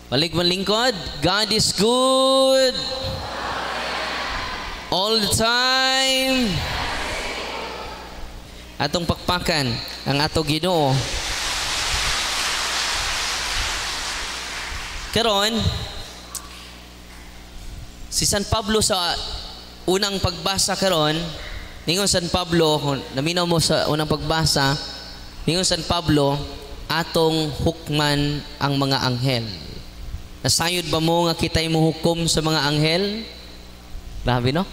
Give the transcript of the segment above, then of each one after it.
Balik mo lingkod. God is good. All the time. Atong pakpakan ang ato Ginoo. Karon, si San Pablo sa unang pagbasa karon, ningon San Pablo, naminaw mo sa unang pagbasa, ningon San Pablo, atong hukman ang mga anghel. Nasayod ba mo nga kita'y muhukom sa mga anghel? Grabe, no?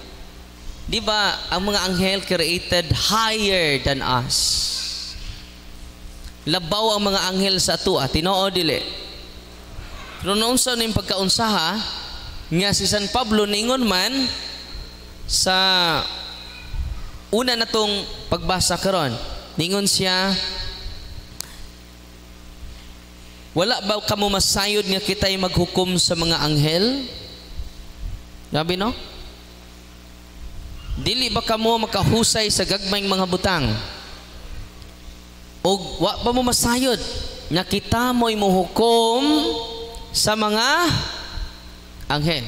Di ba ang mga anghel created higher than us? Labaw ang mga anghel sa atua, tinoo dili. Pero noon sa ning pagkaunsaha nga si San Pablo ningon man sa una natong pagbasa karon, ningon siya, wala ba kamo masayod nga kita'y maghukom sa mga anghel? Grabe, no? Dili ba kamo makahusay sa gagmayng mga butang? O wa ba mo masayod nga kita mo'y muhukom sa mga anghel?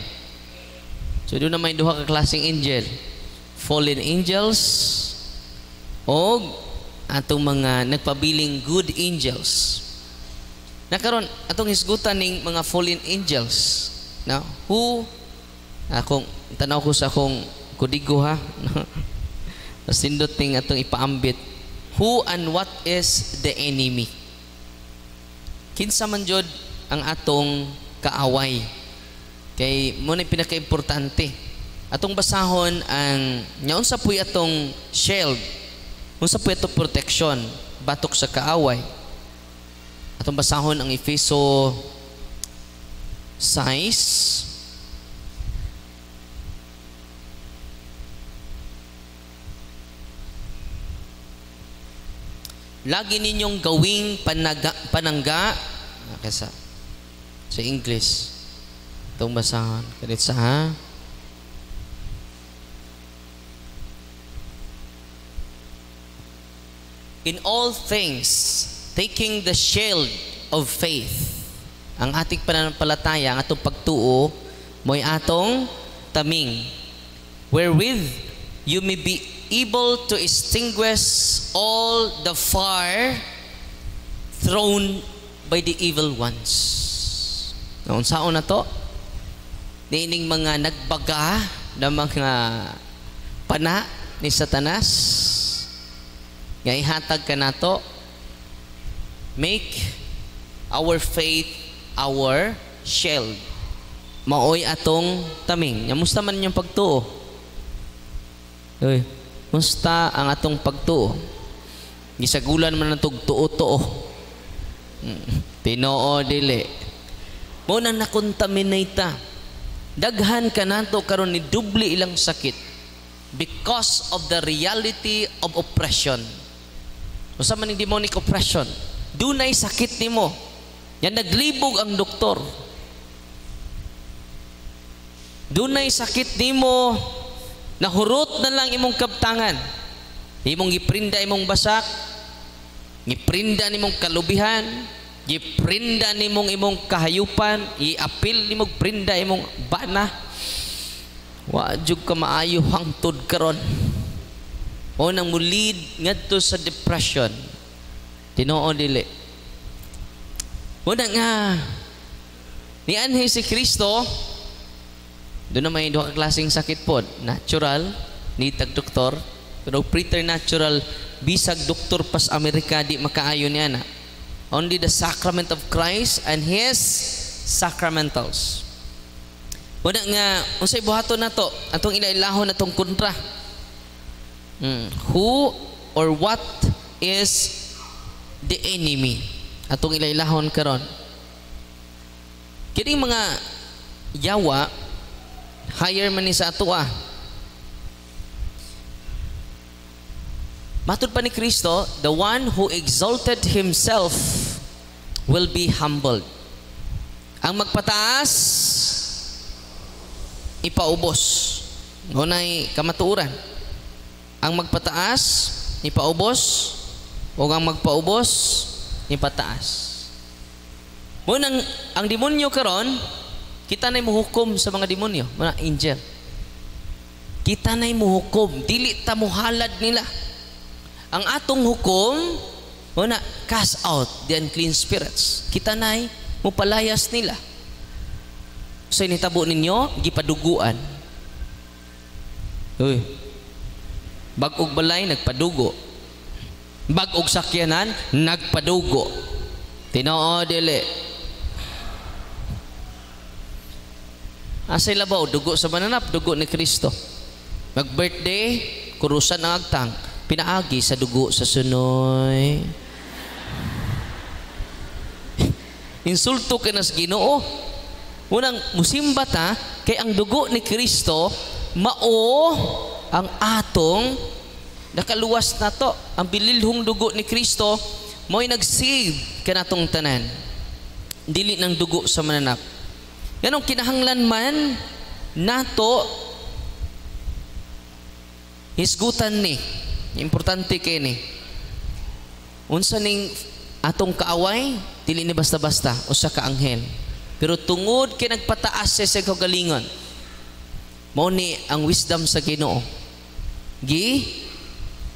So doon na may duha ka klaseng angel. Fallen angels o atong mga nagpabiling good angels. Nakaroon atong hisgutan ning mga fallen angels. Now, who akong tanaw ko sa akong kudigo ha. Nasindot ning atong ipaambit. Who and what is the enemy? Kinsa man jud ang atong kaaway. Kay mo na pinaka-importante. Atong basahon ang unsa puy atong shield. Unsa puy atong protection batok sa kaaway. Atong basahon ang Efeso 6. Lagi ninyong gawing panangga sa English. Itong basahon. Kanit sa ha? In all things, taking the shield of faith. Ang ating pananampalataya, ang atong pagtuo, mo'y atong taming. Wherewith you may be able to extinguish all the fire thrown by the evil ones. Noon saon na to? Niining mga nagbaga na mga pana ni Satanas. Nga ihatag ka na to. Make our faith our shield. Maoy atong taming. Musta man yung pagtuo? Uy, musta ang atong pagtuo? Gisagulan man ang tuo-tuo. Tinoo dili. Mo na nakontaminate. Daghan ka nato karon ni dubli ilang sakit because of the reality of oppression. Usa man ning demonic oppression. Dunay sakit nimo. Yan naglibog ang doktor. Dunay sakit nimo, nahurot na lang imong kabtangan. Imong giprinda imong basak, giprinda nimong kalubihan, giprinda nimong imong kahayupan, iapil nimong prinda imong bana. Wa jud ka maayo hangtod karon. O nang mulid ngadto sa depression. Tinoo dili. Muna nga ni anhi si Kristo, doon na may duha ka klaseng sakit po. Natural, ni tag-doktor, pero preternatural, bisag doktor pas Amerika, di makaayon niya na. Only the sacrament of Christ and His sacramentals. Muna nga, unsay buhaton na to, atong ilailahon atong kontra. Who or what is the enemy? Atong ilailahon karon. Kining mga yawa higher man ni sa atoa. Matud pa ni Kristo, the one who exalted himself will be humbled. Ang magpataas ipaubos. Ngunay kamatuuran. Ang magpataas ipaubos o ang magpaubos ipataas. Munang ang demonyo karon, kita na muhukom sa mga demonyo, mga angel. Kita na muhukom, dili ta muhalad nila. Ang atong hukom, muna cast out the unclean spirits. Kita na mupalayas nila. So initabo ninyo, gipaduguan. Uy. Bag-og balay nagpadugo. Bag-og sakyanan nagpadugo. Tinoo dili. Asay labaw, dugo sa mananap, dugo ni Kristo. Mag-birthday, kurusan ang agtang, pinaagi sa dugo sa sunoy. Insulto ka na sa Ginoo. Unang musimba ta, kay ang dugo ni Kristo, mao ang atong nakaluwas na to. Ang bililhong dugo ni Kristo, mo'y nag-save ka na tong tanan. Dili ng dugo sa mananap. Ganong kinahanglan man nato hisgutan ni. Importante kay ni. Unsa ning atong kaaway, dili ni basta-basta usa ka anghel. Pero tungod kay nagpataas siya sa kagalingon, mao ni ang wisdom sa Ginoo.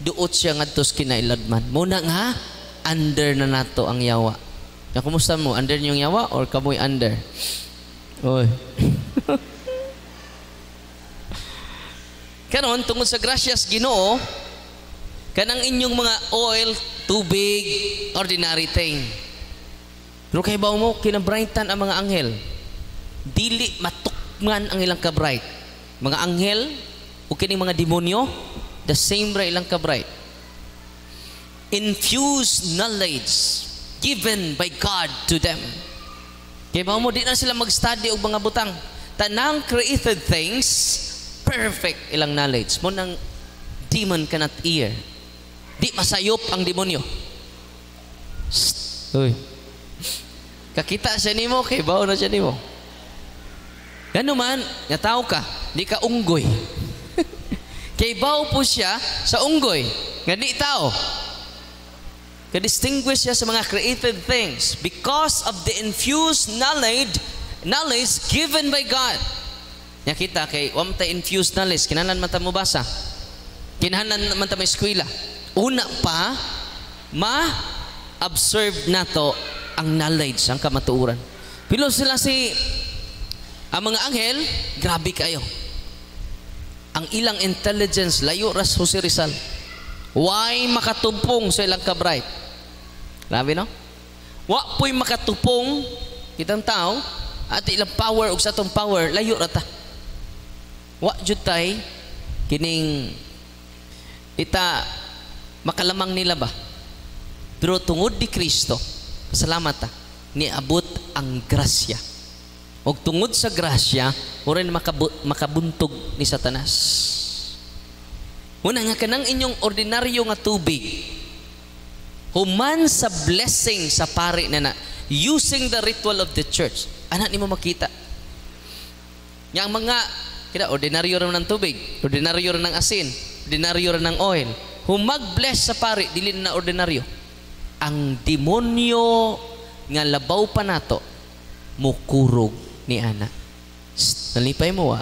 Duot siya ngadto sa kinailadman. Muna nga under na nato ang yawa. Ya, kumusta mo? Under niyong yawa or kamoy under? Oy. Karon tungod sa grasyas Ginoo, kanang inyong mga oil, tubig, ordinary thing. Pero kay bawo mo kinabrightan ang mga anghel. Dili matukman ang ilang kabright. Mga anghel o kining mga demonyo, the same ra ilang kabright. Infused knowledge given by God to them. Kaya mo di na sila mag-study og mga butang. Tanang created things, perfect ilang knowledge. Mo nang demon cannot hear. Di masayop ang demonyo. Uy. Kakita siya nimo, kay bao na siya nimo. Gano man, nga tao ka, di ka unggoy. Kay bao po siya sa unggoy, nga di tao. Ka-distinguish siya sa mga created things because of the infused knowledge given by God. Nya kita kay wa ta infused knowledge, kinahanglan man ta mo basa. Kinahanglan man ta mo eskwela. Una pa ma-observe nato ang knowledge, ang kamatuoran. Pilo sila ang mga anghel, grabe kayo. Ang ilang intelligence layo ras Jose Rizal. Why makatupong sa ilang kabright? Grabe no? Wa po'y makatupong kitang tao at ilang power o sa itong power, layo rata. Wa jutay kining ita makalamang nila ba? Pero tungod di Kristo, pasalamat ta, niabot ang grasya. O tungod sa grasya, oray makabuntog ni Satanas. Una nga kanang inyong ordinaryo nga tubig, human sa blessing sa pari na using the ritual of the church, anak ni mo makita. Yang mga, ordinaryo rin ng tubig, ordinaryo rin ng asin, ordinaryo rin ng oil. Humag-bless sa pari, dili na ordinaryo. Ang demonyo nga labaw pa nato, mukurog ni ana. Nalipay mo wa.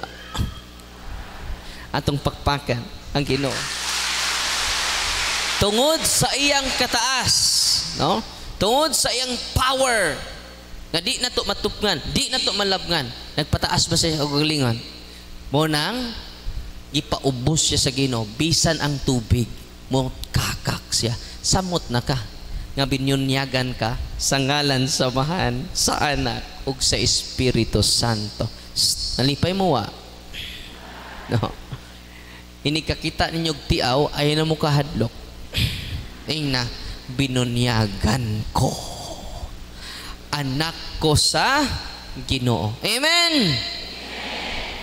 Atong pakpakan ang Ginoo. Tungod sa iyang kataas, no? Tungod sa iyang power, nga di na to matupngan, di na to malabngan, nagpataas ba siya og galingon? Mo nang ipaubos siya sa Ginoo, bisan ang tubig, mo kakak siya, samot na ka, nga binyunyagan ka sa ngalan samahan sa anak ug sa Espiritu Santo. Nalipay mo wa? No. Ini kakita ninyo tiaw, ay na mo kahadlok. Na binunyagan ko, anak ko sa Ginoo. Amen.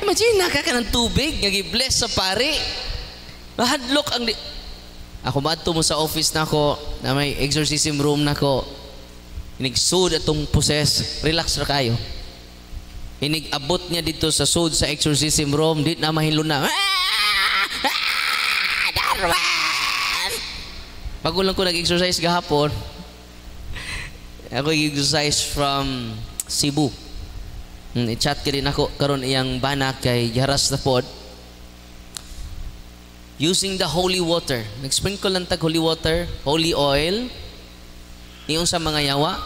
Imagine naka ka ng tubig nga gi-bless sa pari, mahadlok ang ako maadto mo sa office nako na may exorcism room nako, inigsud atong possess, relax ra kayo. Inigabot niya dito sa sud sa exorcism room, di na mahiluna. Bago lang ko nag-exercise gahapon, Ako exercise from Cebu. I-chat ka din ako karon iyang bana kay Jaras na pod. Using the holy water. Nag-sprinkle lang tag holy water, holy oil. Iyon sa mga yawa.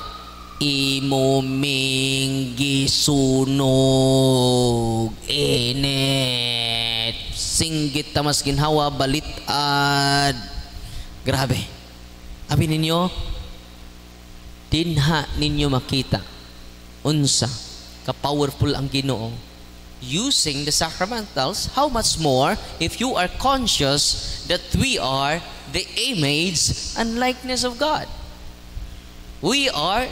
Imo ming gisunog init. Singgit tamas ginhawa balitad. Grabe. Abi ninyo, dinha ninyo makita unsa ka-powerful ang Ginoo using the sacramentals. How much more if you are conscious that we are the image and likeness of God. We are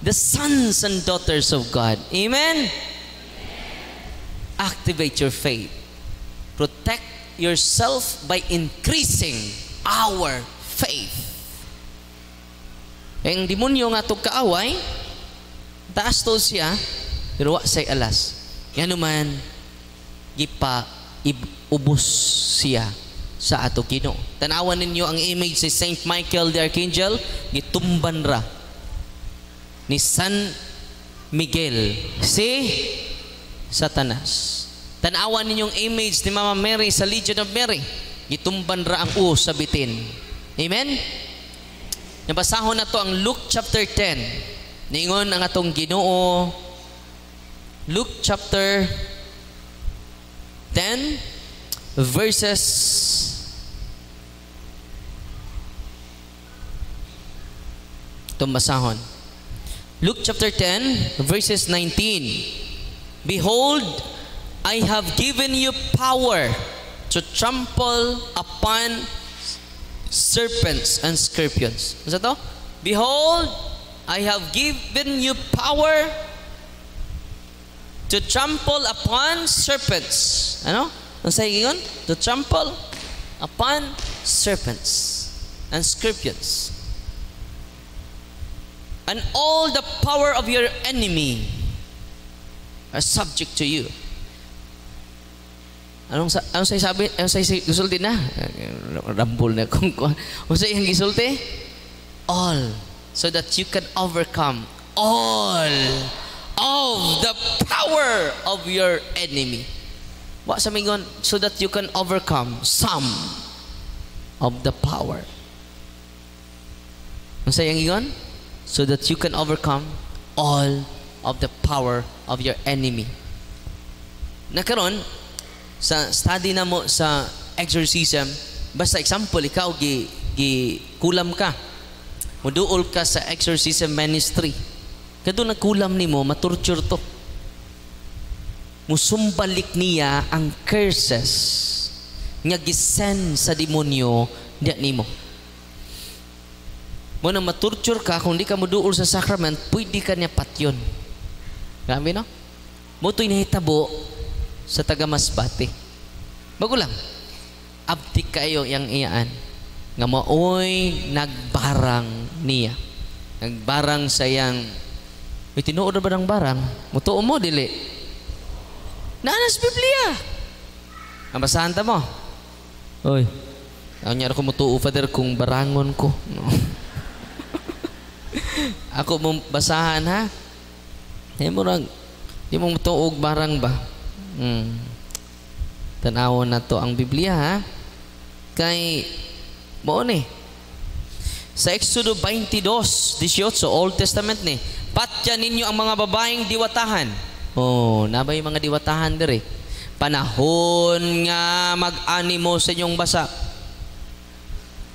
the sons and daughters of God. Amen? Activate your faith. Protect yourself by increasing our faith. Ang demonyo nga itong kaaway, taas to siya, pero wa say alas. Yan naman, ubos siya sa ato Ginoo. Tanawan ninyo ang image si Saint Michael the Archangel, gitumban ra ni San Miguel, si Satanas. Tanawan ninyong image ni Mama Mary sa Legion of Mary, gitumban ra ang sa bitin. Amen? Nabasahon na to ang Luke chapter 10. Ningon ang atong Ginoo. Luke chapter 10 verses itong basahon. Luke chapter 10 verses 19. Behold, I have given you power to trample upon serpents and scorpions. Ano to? Behold, I have given you power to trample upon serpents. Ano? Ano sa yun? To trample upon serpents and scorpions. And all the power of your enemy are subject to you. Anong sabi? Anong gisulti na? Rambol na kung ano sa iyang gisulti? All. So that you can overcome all of the power of your enemy. Wa sa mingon, so that you can overcome some of the power. Ano sa iyang ingon? So that you can overcome all of the power of your enemy. Nakaroon, sa study na mo sa exorcism, basta example, ikaw kulam ka, muduol ka sa exorcism ministry, kado nagkulam ni mo, matorture to, musumbalik niya ang curses nga gisend sa demonyo diya nimo. Mo na matorture ka, kung di ka muduol sa sacrament, pwede ka niya patyon. Grabe no? Mo to'y nahitabo sa taga Masbate. Bago lang, abdik kayo yang iyaan nga maoy nagbarang niya. Nagbarang sayang. May tinuod na ba ng barang? Mutuo mo, dili. Nanas Biblia. Ang basahan ta mo. Oy, ako niya ako mutuo, Father, kung barangon ko. No. Ako mong basahan, ha? Di mo mutuog barang ba? Tanawon na to ang Biblia, ha? Kay mo ni sa Exodo 22:18, Old Testament ni, patya ninyo ang mga babaeng diwatahan. Nabay mga diwatahan diri. Panahon nga mag-ani mo sa inyong basak.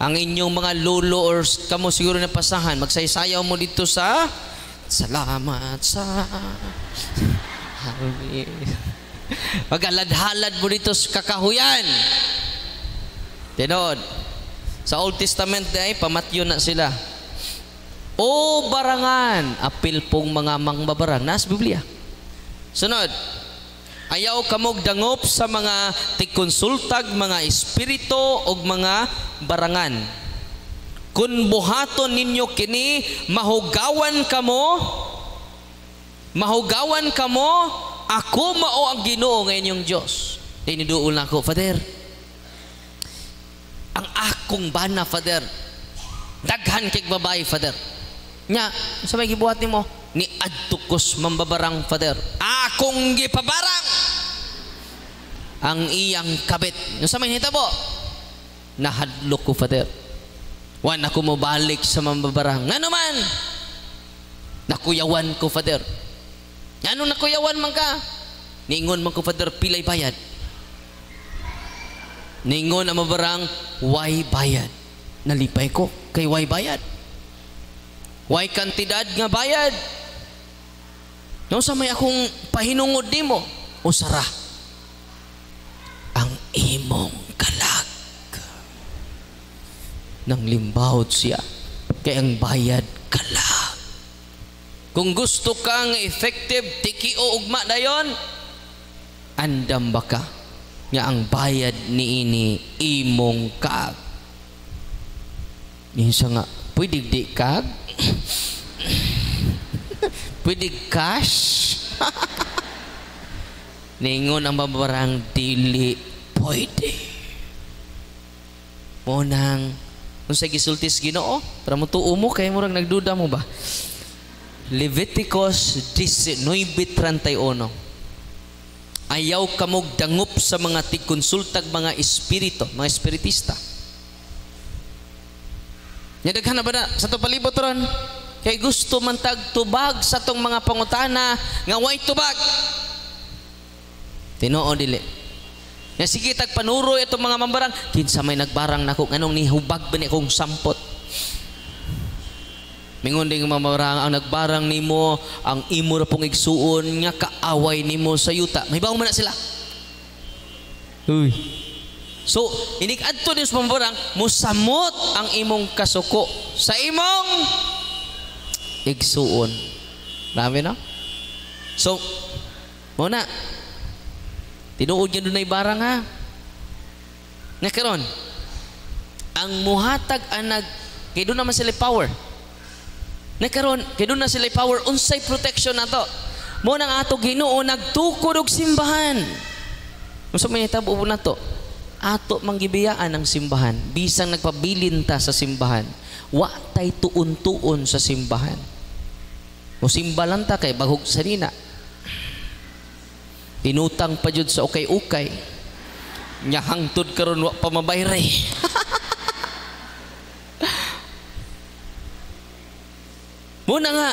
Ang inyong mga lolo or kamo siguro na pasahan, magsaysayaw mo dito sa salamat sa Mag-halad-halad mo dito sa kakahuyan. Tinod. Sa Old Testament ay pamatyo na sila. O barangan, apil pong mga mangbabarang. Nas Biblia. Sunod. Ayaw kamog dangop sa mga tikonsultag, mga espiritu o mga barangan. Kung buhaton ninyo kini, mahugawan kamo, ako mao ang Ginoo ngayon yung Diyos. Tiniduol na ako, Father. Ang akong bana, Father. Daghan kay babae, Father. Nya, sa may gibuhat nimo ni adtukos mambabarang Father. Akong gipabarang ang iyang kabit. No sa may hitabo, nahadlok ko Father. Wan ako mo balik sa mambabarang. Ngano man, nakuyawan ko Father. Ngano nakuyawan man ka? Ningon man ko Father, pilay bayad. Ningon ang mabarang, why bayad? Nalipay ko kay why bayad. Why kantidad nga bayad? No sa may akong pahinungod nimo, usara ang imong kalag. Nang limbawd siya kay ang bayad kalag. Kung gusto kang effective tikio ugma dayon, andam ba ka nga ang bayad niini imong kag. Minsa nga pwede di kag, pwede cash. Ningon ang mabarang dili pwede. Monang kung sa gisultis Ginoo para mo tuo mo kay murag nagduda mo ba. Leviticus 19:31. Ayaw kamog dangup sa mga tigkonsultag mga espiritu, mga espiritista. Nya daghan na ba na sa to palibot ron? Kay gusto man tag tubag sa tong mga pangutana nga way tubag. Tinoo dili. Nya sige tag panuroy itong mga mambarang, kinsa may nagbarang nako nganong nihubag ba ni akong sampot. Mingon ding mamarang ang nagbarang nimo ang imo ra pong igsuon nga kaaway nimo sa yuta. Mahibaw man na sila. Uy. So, inig adto din sa mamarang musamot ang imong kasuko sa imong igsuon. Dami na. So, muna tinuod yan doon na ibarang ha. Nakaroon, ang muhatag anag kay doon naman sila power. Nakaroon, kay doon na sila power, unsay protection na to. Mo nang ato Ginoo nagtukod og simbahan. Unsa may hitabo na to? Ato manggibiyaan ang simbahan. Bisang nagpabilin ta sa simbahan, wa tay tuon-tuon sa simbahan. Mo simba lang ta kay bagog sa nina. Tinutang pa jud sa ukay-ukay. Nya hangtod karon wa pa mabayray. Muna nga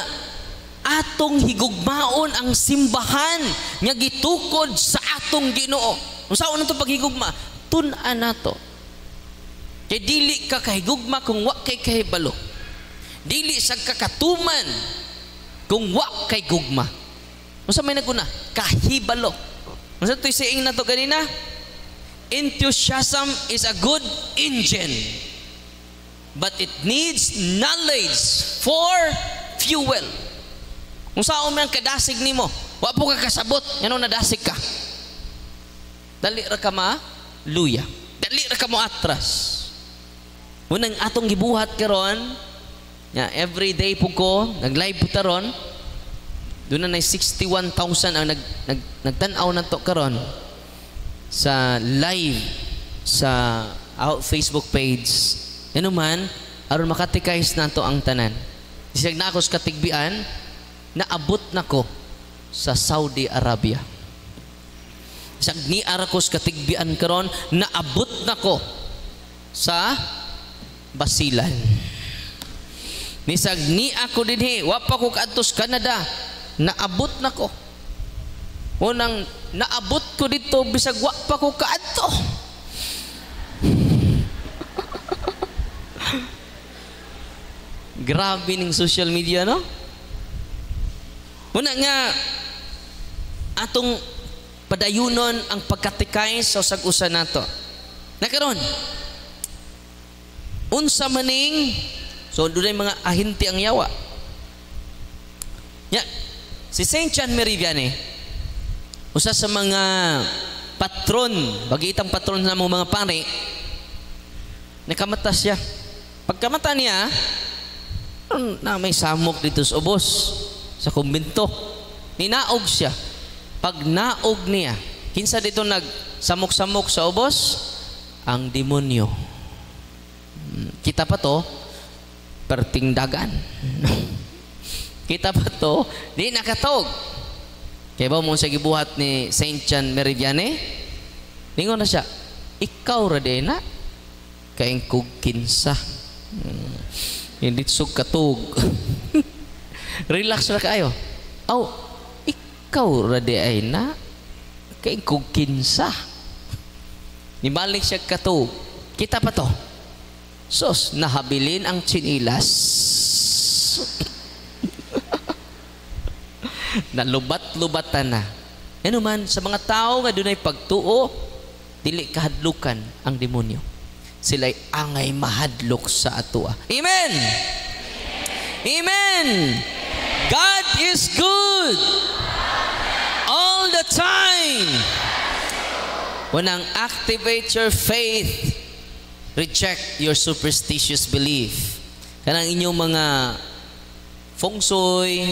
atong higugmaon ang simbahan nga gitukod sa atong Ginoo. Unsaon nato paghigugma? Tun-an nato. Kay dili ka kahigugma kung wa kay kahibalo. Dili sa kakatuman kung wa kay gugma. Unsa may naguna? Kahibalo. Unsa toy saying nato ganina? Enthusiasm is a good engine, but it needs knowledge for fuel. Kung saan man kadasig nimo, wa po ka kasabot, ngano nadasig ka. Dali ra ka luya. Dali ra ka mo atras. Munang atong gibuhat karon, nya every day po ko nag-live po taron. Doon na 61,000 ang nagtan-aw na to karon sa live sa Facebook page. Ano man aron makatikais nato ang tanan. Isig na ako sa katigbian, naabot na ko sa Saudi Arabia. Isag ni arakos katigbian karon, naabot na ko sa Basilan. Nisag ni ako dinhi, wa pa ko kaadtos Canada, naabot na ko. Unang naabot ko dito bisag wa pa ko kaadto. Grabe ning social media, no? Muna nga atong padayunon ang pagkatikay sa usag-usa nato. Nakaron, unsa maning so dunay mga ahinti ang yawa. Ya, si Saint John Meriviane, usa sa mga patron, bagitang patron sa mga pare, nakamata siya. Pagkamata niya, na may samok dito sa ubos sa kumbento, ninaog siya. Pag naog niya, kinsa dito nagsamok-samok sa ubos? Ang demonyo. Kita pa to, perting dagan. Kita pa to, di nakatog. Kaya ba mo sa gibuhat ni Saint John Meridiane? Ningon na siya, ikaw ra di na, kaing kog kinsa. Hindi sug katog. Relax ra kayo. Aw, ikaw ra di ay na, kaing kog kinsa. Nibalik siya katog. Kita pa to. Sos, nahabilin ang tsinilas. Nalubat-lubatan na. Ano man, sa mga tao nga dunay pagtuo, dili kahadlukan ang demonyo. Sila'y angay mahadlok sa atua. Amen! Amen! God is good all the time. Unang activate your faith, reject your superstitious belief. Kanang inyong mga feng shui,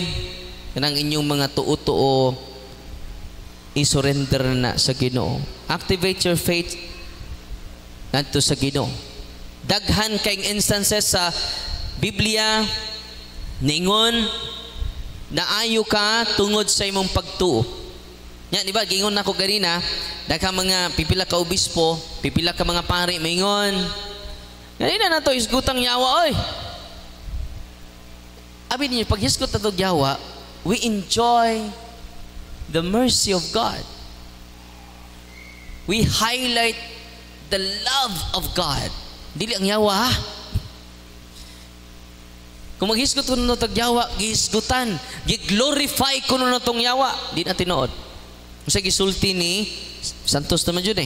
kanang inyong mga tuo-tuo, i-surrender na sa Ginoo. Activate your faith ngadto sa Ginoo. Daghan kayong instances sa Biblia ningon naayo ka tungod sa imong pagtuo. Nya di ba gingon nako ganina, daghang mga pipila ka obispo, pipila ka mga pari maingon. Ganina na to isgutang yawa oy. Abi niyo pag hisgot na to yawa, we enjoy the mercy of God. We highlight the love of God. Dili ang yawa ha. Kung maghisgot ko na itong yawa, gihisgutan, gi-glorify ko na itong yawa, di na tinuod. Kasi gisulti ni Santos naman yun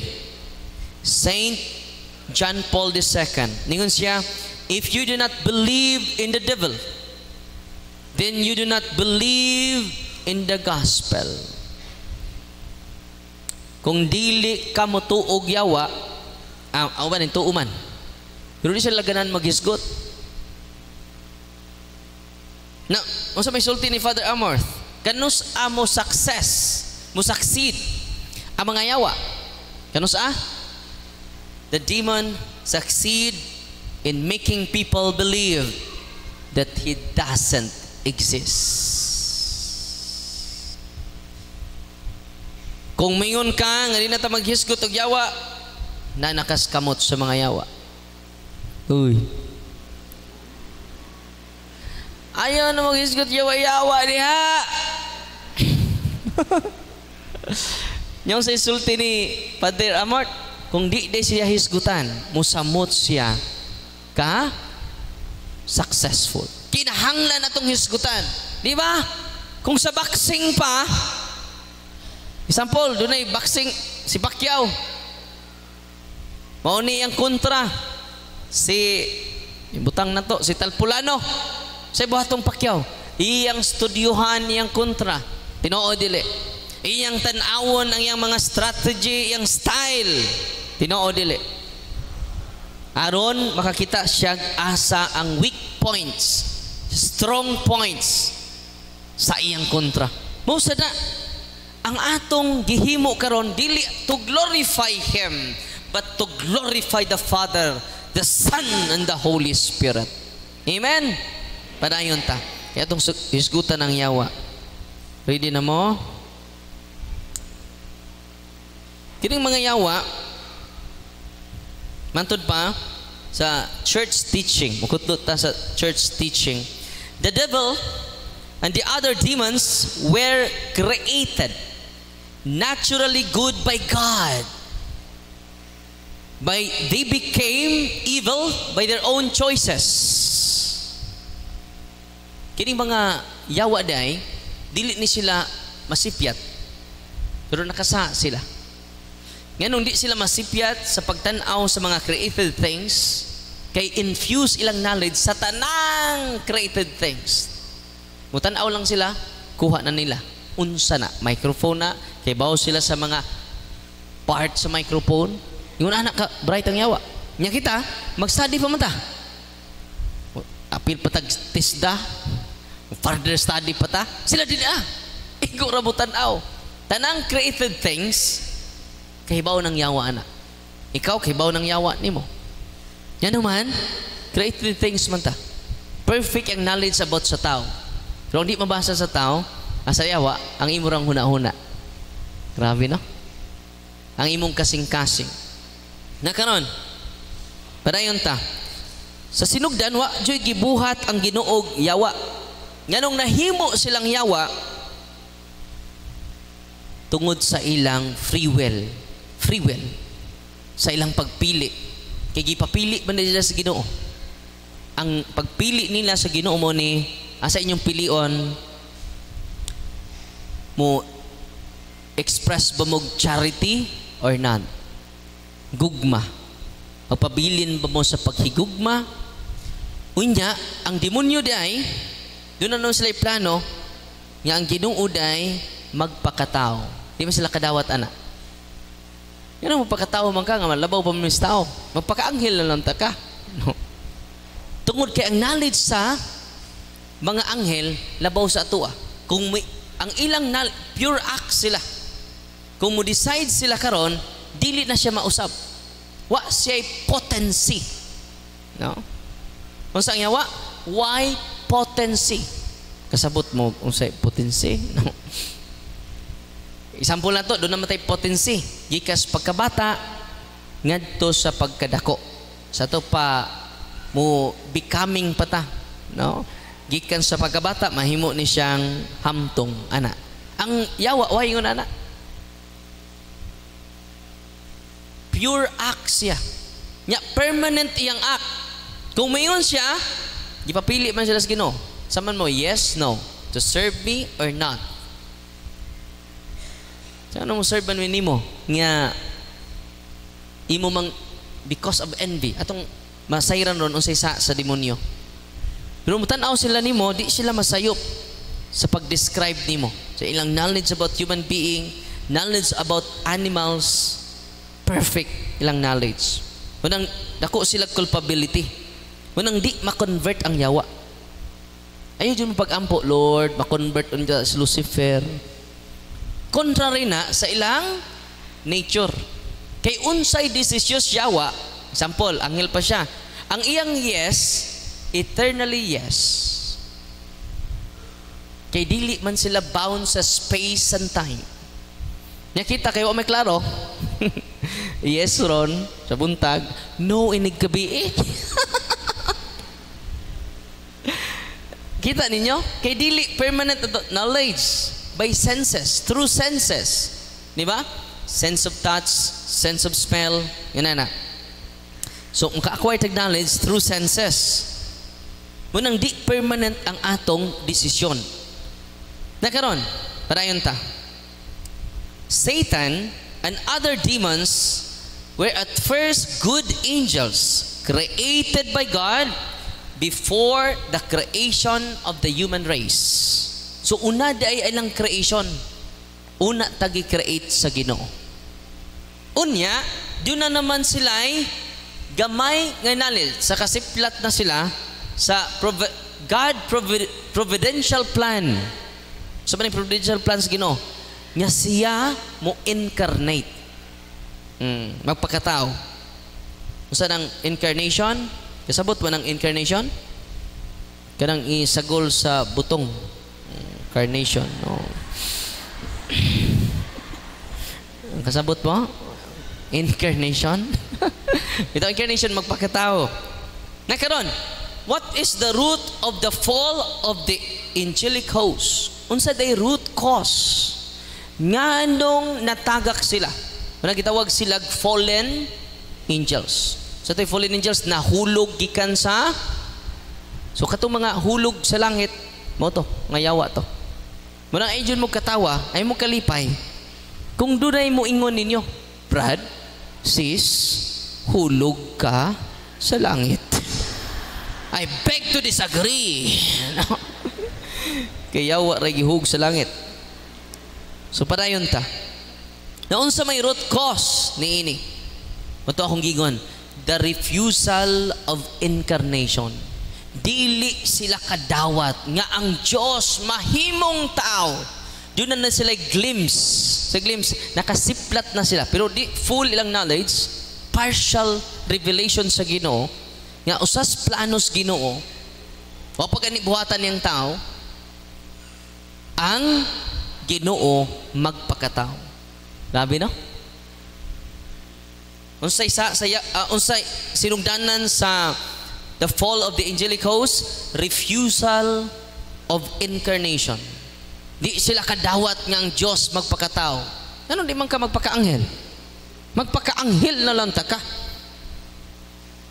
Saint John Paul II. Ningon siya, if you do not believe in the devil, then you do not believe in the gospel. Kung dili ka mo tuog yawa, awan yung tuuman. Pero di siya laganan maghisgot. Na, unsa may sulti ni Father Amorth? Kanus amo success, mo succeed ang mga yawa. Kanus the demon succeed in making people believe that he doesn't exist. Kung mingon ka nga di na ta maghisgot og yawa, na nakaskamot sa mga yawa. Uy. Ayaw na maghisgot yawa-yawa diha. Yung sa isulti ni Father Amort, kung di siya hisgutan, musamot siya ka successful. Kinahanglan atong hisgutan. Di ba? Kung sa boxing pa, example, doon ay boxing si Pacquiao. Mauni ang kontra. Si butang na to, si Talpulano. Sa buhatong Pacquiao. Iyang studyuhan iyang kontra. Tinoo dili. Iyang tanawon ang iyang mga strategy, iyang style. Tinoo dili. Aron makakita siya asa ang weak points, strong points sa iyang kontra. Musa na ang atong gihimo karon dili to glorify him, but to glorify the Father, the Son, and the Holy Spirit. Amen? Padayon ta. Kaya itong hisgutan ng yawa. Ready na mo? Kining mga yawa, mantod pa sa church teaching, mukutot ta sa church teaching, the devil and the other demons were created naturally good by God. They became evil by their own choices. Kining mga yawa day, dili ni sila masipyat, pero nakasa sila. Nganong di sila masipyat sa pagtanaw sa mga created things, kay infuse ilang knowledge sa tanang created things. Mutanaw lang sila, kuha na nila. Unsa na, microphone na, kay bawo sila sa mga part sa microphone. Yung anak ka, bright ang yawa. Nya kita, mag-study pa man ta. Apil patag tisda, further study pa ta. Sila din Igo rabutan aw. Tanang created things, kahibaw ng yawa na. Ikaw, kahibaw ng yawa ni mo. Yan naman, created things man ta. Perfect ang knowledge about sa tao. Pero hindi mabasa sa tao, asa yawa, ang imurang huna-huna. Grabe, no? Ang imong kasing-kasing. Nakaron, padayon ta. Sa sinugdan, wa joy gibuhat ang Ginoo yawa. Nganong nahimo silang yawa tungod sa ilang free will. Free will. Sa ilang pagpili. Kaya gipapili man nila sa Ginoo. Ang pagpili nila sa Ginoo mo ni asa inyong pilion mo express ba mo charity or not? Gugma. Magpabilin ba mo sa paghigugma? Unya, ang demonyo day, doon na sila plano, nga ang Ginoo day magpakatao. Di ba sila kadawat anak? Yan ang magpakatao man ka, nga malabaw pa mga tao. Magpakaanghel na lang ta ka. No. Tungod kay ang knowledge sa mga anghel, labaw sa atua. Kung may, ang ilang pure act sila. Kung mo decide sila karon, dili na siya mausab. Wa siya'y potency. No? Kung saan nga, why potency? Kasabot mo kung sa'y potency. No? Example na to, doon naman tayo potency. Gikas pagkabata, ngadto sa pagkadako. Sa to pa, mo becoming pata. No? Gikan sa pagkabata, mahimo ni siyang hamtong, ana. Ang yawa, why yun, ana? Pure act siya. Nya, permanent iyang act. Kung mayon siya, ipapili man sila sa Ginoo. Saman mo, yes, no. To serve me or not. Saan mo serve man mo? Nga, imo mang, because of envy, atong masayran ron unsay sa demonyo. Pero mutanaw sila nimo, di sila masayop sa pag-describe nimo. So ilang knowledge about human being, knowledge about animals, perfect ilang knowledge. Unang dako sila culpability. Unang di ma-convert ang yawa. Ayaw dyan mo pag-ampo, Lord, ma-convert unja si Lucifer. Contrary na sa ilang nature. Kay unsay desisyon yawa, example, anghel pa siya. Ang iyang yes, eternally yes. Kay dili man sila bound sa space and time. Nakita kayo, may klaro. Yes, ron, sa buntag, no, inig gabi eh. Kita ninyo? Kay dili permanent knowledge by senses, through senses. Di ba? Sense of touch, sense of smell, yun na. So, ang ka-acquired knowledge through senses. Munang di permanent ang atong desisyon. Nakaroon, parayon ta. Satan and other demons were at first good angels created by God before the creation of the human race. So una day ay lang creation. Una tagi-create sa Ginoo. Unya, doon na naman sila ay gamay nga knowledge. Sa kasiplat na sila sa God providential plan. So maning providential plan sa Ginoo nga siya mo incarnate. Magpakatao. Usa nang incarnation? Kasabot mo ng incarnation? Kanang isagol sa butong. Carnation. No. Kasabot mo? Incarnation? Ito incarnation, magpakatao. Nakaroon, what is the root of the fall of the angelic host? Unsa day root cause? Nganong natagak sila? Wala gitawag sila fallen angels. So ito'y fallen angels nahulog gikan sa so katong mga hulog sa langit mo to, ngayawa to. Muna ay dyan mo katawa, ay mo kalipay. Kung dunay mo ingon ninyo, Brad, sis, hulog ka sa langit. I beg to disagree. Kayawa ray gihug sa langit. So padayon ta. Naunsa may root cause ni ini. Mato akong gingon, the refusal of incarnation. Dili sila kadawat nga ang Diyos mahimong tao. Doon na sila glimpse. Sa glimpse, nakasiplat na sila. Pero di full ilang knowledge, partial revelation sa Ginoo, nga usas planos Ginoo, o pag buhatan niyang tao, ang Ginoo magpakatao. Grabe, no? Unsay sinugdanan sa the fall of the angelic host? Refusal of incarnation. Di sila kadawat nga ang Diyos magpakatao. Ano di man ka magpakaanghel? Magpakaanghel na lang ta ka.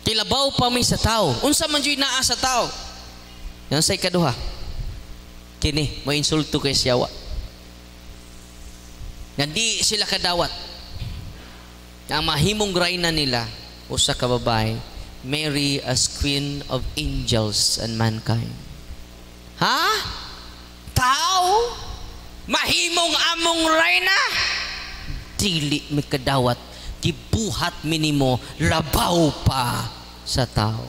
Kilabaw pa mi sa tao. Unsa man dyo'y naa sa tao? Yan say kaduha. Kini, mo insulto kay siyawa. Nga di sila kadawat. Ang mahimong rayna nila, usa ka babae, Mary as Queen of Angels and Mankind. Ha? Tao? Mahimong among rayna? Dili mi kadawat. Gibuhat minimo, labaw pa sa tao.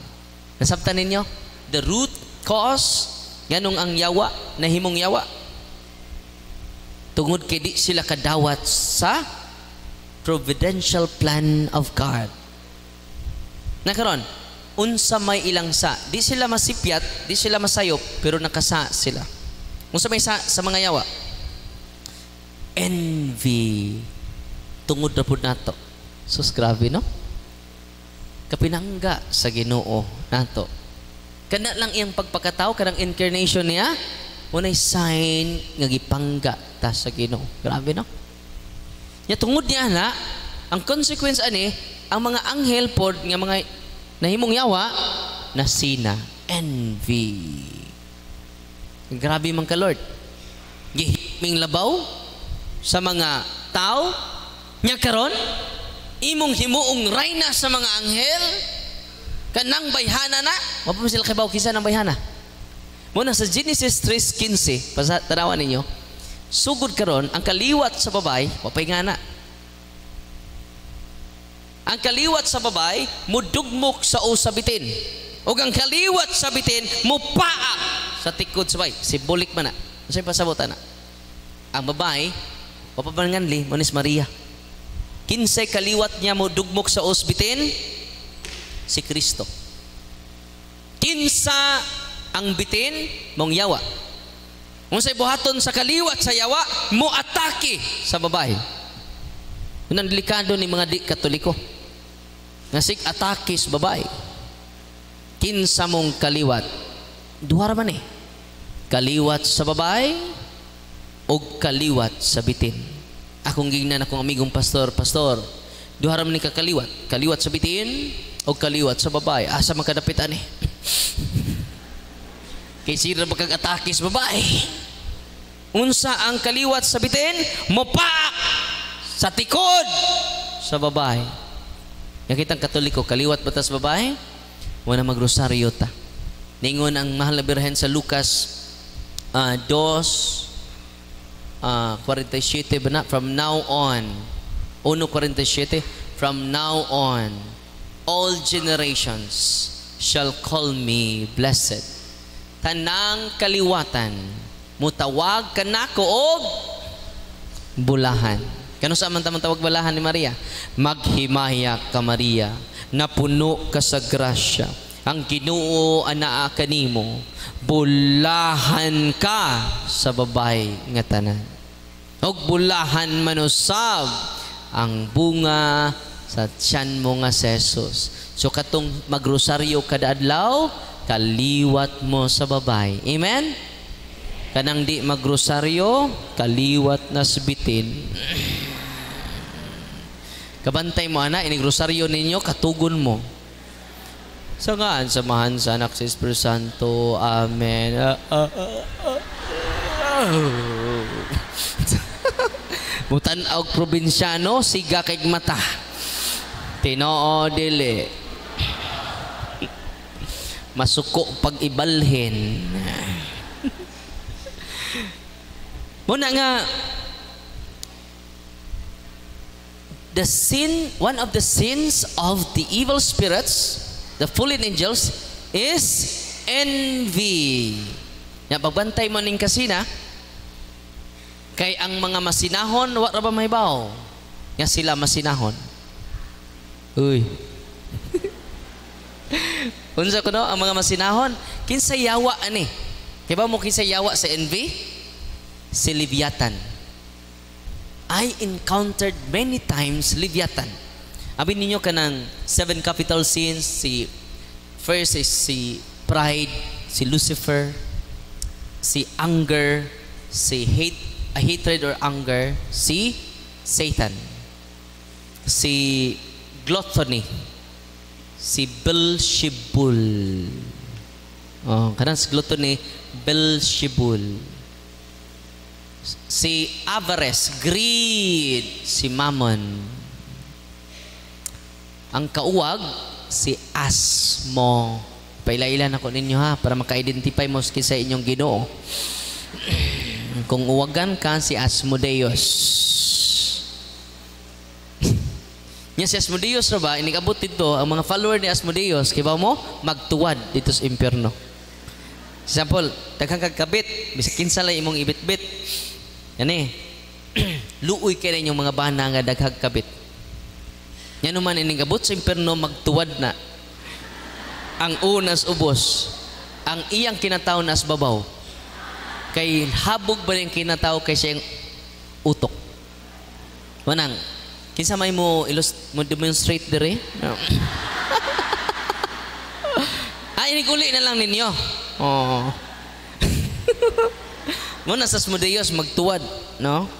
Nasabtan ninyo? The root cause, ganong ang yawa, nahimong yawa. Tungod kay di sila kadawat sa providential plan of God. Nakaron, unsa may ilang sa, di sila masipyat, di sila masayop, pero nakasa sila. Unsa may sa mga yawa? Envy. Tungod na po nato. Sus, grabe, no? Kapinangga sa Ginoo nato. Kana lang iyang pagpakatao, kanang incarnation niya, unay sign nga gipangga ta sa Ginoo. Grabe, no? Nya tungod niya na, ang consequence ani, ang mga anghel pod nga mga nahimong yawa na sina envy. Grabe man ka, Lord. Gihiming labaw sa mga tao nya karon imong himuong rayna sa mga anghel kanang bayhana na. Wa pa sila kibaw kisa ng bayhana. Muna sa Genesis 3:15, tanawan ninyo, sugod karon ang kaliwat sa babay, wapay nga na. Ang kaliwat sa babay, mudugmok sa usabitin. O ang kaliwat sa bitin, mupaak sa tikod sa bay. Sibulik man na. Masay pasabutan na. Ang babay, wapapanganli, Monis Maria. Kinsay kaliwat niya mudugmok sa usbitin? Si Kristo. Kinsa ang bitin mong yawa. Kung sa'y buhaton sa kaliwat sa yawa, mo atake sa babae. Yun ang delikado ni mga di-katoliko. Ngasig atake sa babae. Kinsa mong kaliwat. Duhara man eh. Kaliwat sa babae o kaliwat sa bitin. Akong gingnan akong amigong pastor, duhara man ni kakaliwat. Kaliwat sa bitin o kaliwat sa babae. Asa makadapitan eh. Kay sira magkag-atake sa babae. Unsa ang kaliwat sa bitin? Mopaak sa tikod sa babae. Nakitang Katoliko, kaliwat ba ta sa babae? Wala magrosaryo ta. Ningon ang mahal na birhen sa Lucas 2:47 ba na? From now on, 1:47, from now on, all generations shall call me blessed. Tanang kaliwatan, mutawag ka nako og bulahan. Kano sa man tawag bulahan ni Maria? Maghimaya ka, Maria, napuno ka sa grasya. Ang Ginoo anaa kanimo, bulahan ka sa babay nga tanan. Og bulahan manusab ang bunga sa tiyan mo nga si Jesus. So katong magrosaryo kada adlaw, kaliwat mo sa babay. Amen? Kanang di magrosaryo, kaliwat na sabitin. Kabantay mo, ana, inigrosaryo ninyo, katugon mo. Sa ngaan, samahan sa anak sa Espiritu Santo. Amen. Mutan-aw probinsyano, siga kay mata. Tinoo dili. Masuko pag ibalhin. Muna nga, the sin, one of the sins of the evil spirits, the fallen angels, is envy. Ya, pagbantay mo ning kasina, kay ang mga masinahon, wa ra ba mahibaw? Nga sila masinahon. Uy. Unsa ko no, ang mga masinahon, kinsa yawa ani? Kaya ba mo kinsa yawa sa envy? si Leviathan. I encountered many times Leviathan. Abi ninyo kanang 7 capital sins, first is si pride, si Lucifer, si anger, si hatred or anger, si Satan, si gluttony, si Beelzebul. Kanang si gluttony, Beelzebul. Si avarice, greed, si Mammon. Ang kauwag, si Asmo. Paila-ilan ako ninyo ha, para maka-identify mo sa inyong Ginoo. Kung uwagan ka, si Asmodeus. Nya si Asmodeus ra ba, inikabot dito, ang mga follower ni Asmodeus, kibaw mo, magtuwad dito sa impyerno. Example, daghang kagkabit, bisag kinsa lang imong ibit-bit. Yan luoy kay inyong mga bana nga daghang kabit. Yan naman inikabot sa impyerno, magtuwad na. Ang unas ubos, ang iyang kinataw nas babaw. Kay habog ba yung kinataw kay siyang utok. Manang, kinsa may mo demonstrate dire? No. Iniguli na lang ninyo. Oh. Muna sa Asmodeus magtuwad, no?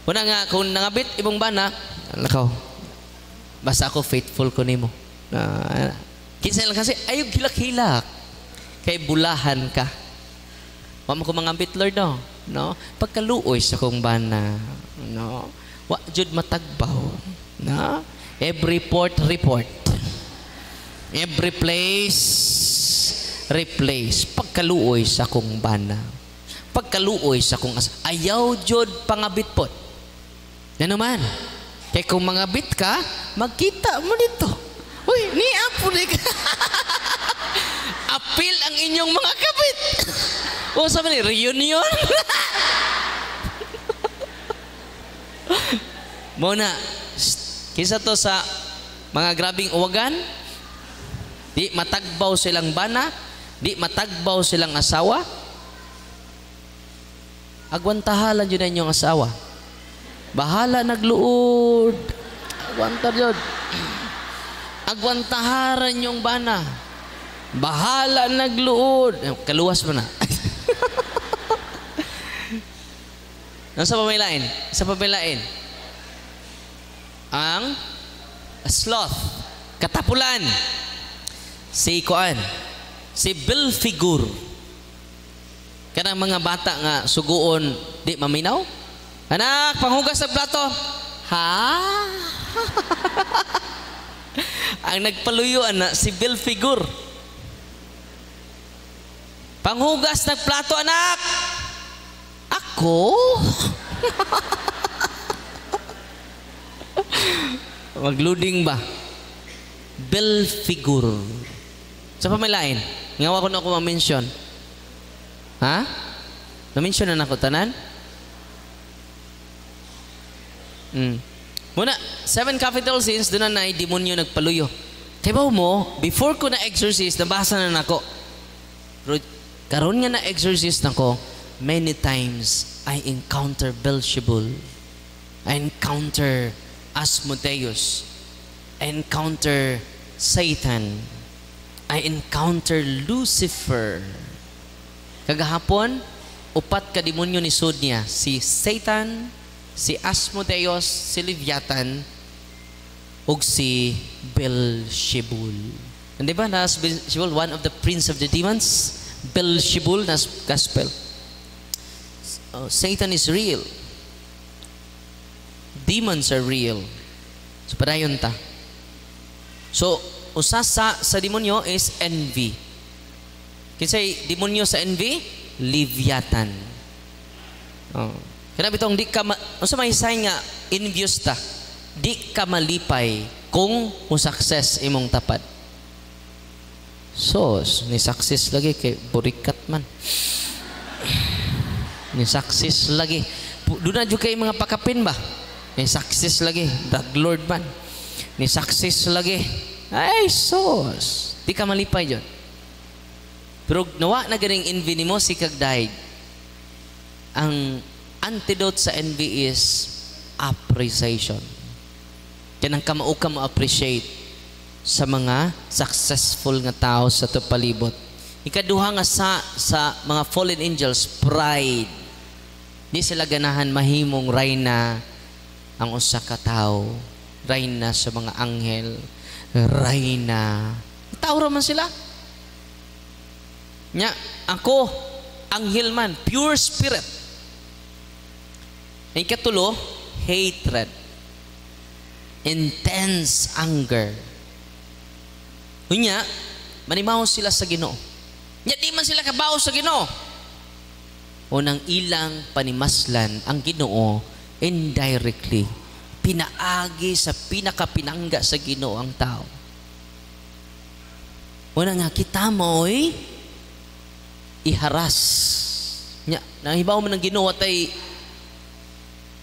Muna nga kung nangabit ibong bana, lakaw. Basta ako faithful ko nimo. Kinsa lang kasi ayog hilak-hilak. Kay bulahan ka. Wa mo ko mangambit Lord no? Pagkaluoy sa kong bana, no? Wa jud matagbaw, no? Every report. Every place replace. Pagkaluoy sa kong bana. Pagkaluoy sa kong ayaw jud pangabit pot. Ano man? Kay kung mangabit ka, magkita mo dito. Uy, ni apo ni ka. Apil ang inyong mga kabit. O sabi ni, reunion? Muna, kisa to sa mga grabing uwagan, di matagbaw silang bana, di matagbaw silang asawa, agwantahalan yun na inyong asawa. Bahala nagluod. Agwantar yun. Agwantaharan yung bana. Bahala nagluod. Kaluwas mo na. Sa pamilain? Sa pamilain? Ang sloth. Katapulan. Si Kuan. Si Belfigur. Kanang mga bata nga suguon di maminaw. Anak, panghugas ng plato. Ha? Ang nagpaluyuan na si Belfigur. Panghugas ng plato, anak. Ako? Magloading ba? Belfigur. Sa pamilain, ngawa ko na ako ma-mention. Ha? Na-mention na ako tanan? Muna, 7 capital sins, doon na demonyo nagpaluyo. Kaya mo, before ko na-exorcist, nabasa na nako. Karon nga na-exorcist nako, many times, I encounter Beelzebul. I encounter Asmodeus. I encounter Satan. I encounter Lucifer. Kagahapon, 4 ka demonyo ni sud niya, si Satan, si Asmodeus, si Leviathan, ug si Beelzebul. Hindi ba na Beelzebul, one of the prince of the demons? Beelzebul na gospel. Satan is real. Demons are real. So padayon ta. So usa sa demonyo is envy. Kinsay demonyo sa envy? Leviathan. Kaya bitong di ka unsa may sign nga envious ta, di ka malipay kung success imong tapad. So, ni success lagi kay burikat man. Ni success lagi. Doon na dyan kayo mga pakapin ba? Ni success lagi. Drug Lord man. Ni success lagi. Ay, sos. Di ka malipay dyan. Pero nawa na ganing envy ni mo si kagdahig. ang antidote sa envy is appreciation. Kanang kamao ka mo appreciate sa mga successful nga tao sa to palibot. Ikaduha nga sa mga fallen angels, pride. Di sila ganahan mahimong rayna ang usa ka tao, rayna sa mga anghel, rayna. Tao ra man sila. Nya ako anghel man, pure spirit. Ang ikatulo, hatred. Intense anger. Unya, manimaw sila sa Ginoo. Nya di man sila kabaw sa Ginoo. Unang ilang panimaslan ang Ginoo indirectly. Pinaagi sa pinakapinangga sa Ginoo ang tao. Una nga kita mo'y iharas. Nya, nahibaw man ng Ginoo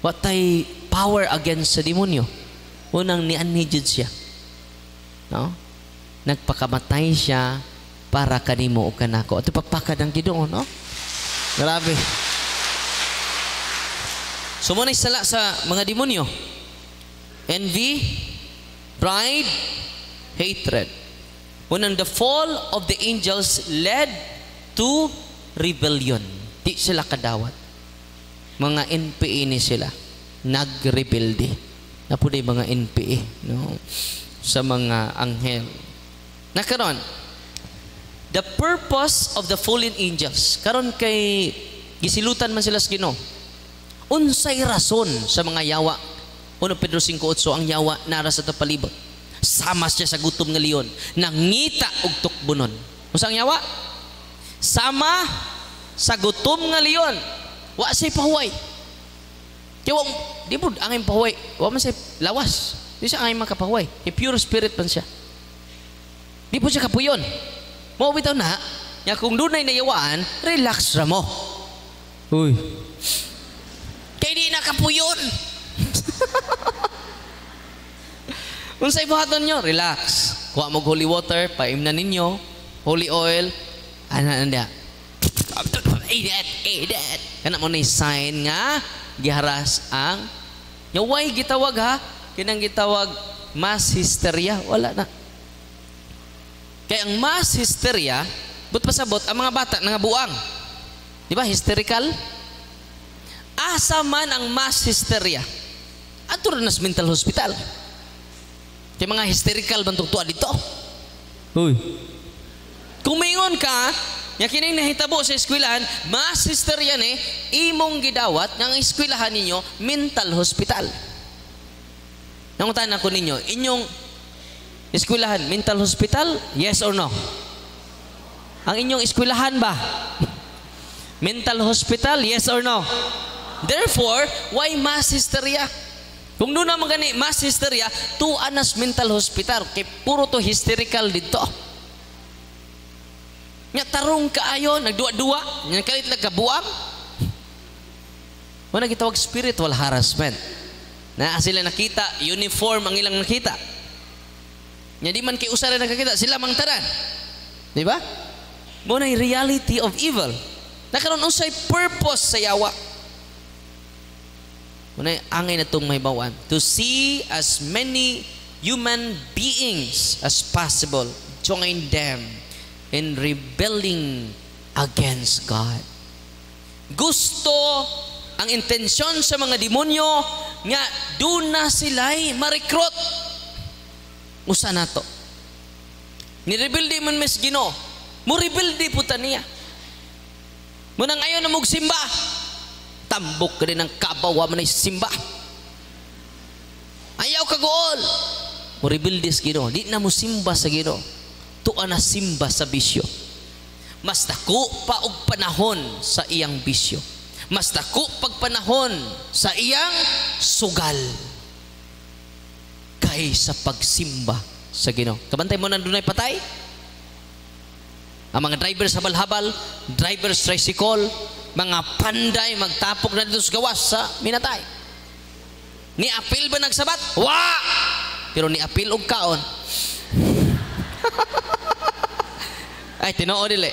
watay power against sa demonyo. Unang nianhijud siya. No? Nagpakamatay siya para kanimo o kanako. At ipagpakad ang Ginoo, no? Grabe. So muna isala sa mga demonyo. Envy, pride, hatred. Unang the fall of the angels led to rebellion. Di sila kadawat. Mga NPA ni sila. Nagrebelde. Napuday mga NPA, no? Sa mga anghel. Nakaron, the purpose of the fallen angels, karon kay gisilutan man sila sa Ginoo. Unsay rason sa mga yawa? 1 Pedro 5:8, ang yawa nara sa tapalibot. Sama siya sa gutom nga leon, nangita og tukbunon. Unsa ang yawa? Sama sa gutom nga leon, wa say pahuway. Kaya di po angin pahuway, wa man say lawas. Di siya angin makapahuway. Pure spirit man siya. Di po siya kapuyon. Mao bitaw na, nya kung dunay nayawaan, relax ra mo. Uy. Kay di na kapuyon. Unsay buhaton nyo? Relax. Kuha mo holy water, paimnan ninyo, holy oil, ana. Eat. Kana mo na sign nga giharas ang yaway gitawag ha, kinang gitawag mass hysteria, wala na. Kaya ang mass hysteria, but pasabot ang mga bata nga buang. Di ba? Hysterical? Asa man ang mass hysteria? Ato rin nas mental hospital. Kaya mga hysterical bang tugtuan dito. Uy. Kung mayroon ka, yakining nahitabo sa eskwelahan, mass hysteria ni, imong gidawat ng eskwelahan ninyo, mental hospital. Nangutan ako ninyo, inyong eskwelahan, mental hospital? Yes or no? Ang inyong eskwelahan ba? Mental hospital? Yes or no? Therefore, why mass hysteria? Kung doon naman gani, mass hysteria, anas mental hospital. Kaya puro to hysterical dito. Nga tarong kaayo, nagduwa-duwa, nga kalit nagkabuang. Wala gitawag spiritual harassment. Na sila nakita, uniform ang ilang nakita. Nga di man kay usara nakakita, sila mang tanan. Di ba? Muna yung reality of evil. Nakaroon usay purpose sa yawa. Muna angay na itong mahibawan. To see as many human beings as possible, join them in rebelling against God. Gusto ang intensyon sa mga demonyo nga doon na sila'y ma-recruit. Usa na to. Nirebelde man mes Ginoo. Mo-rebelde po ta niya. Muna ngayon na magsimba. Tambok ka rin ng kabawa man ay simba. Ayaw ka gool. Mo-rebelde sa Ginoo. Di na mo simba sa Ginoo. Tuan na simba sa bisyo. Mas dako pa og panahon sa iyang bisyo. Mas dako pag panahon sa iyang sugal kaysa pagsimba sa Ginoo. Kabantay mo na dunay patay? Ang mga driver sa balhabal, drivers tricycle, mga panday magtapok na dito sa gawas sa minatay. Ni apil ba nagsabat? Wa! Pero ni apil og kaon. Ay, tinoo dili.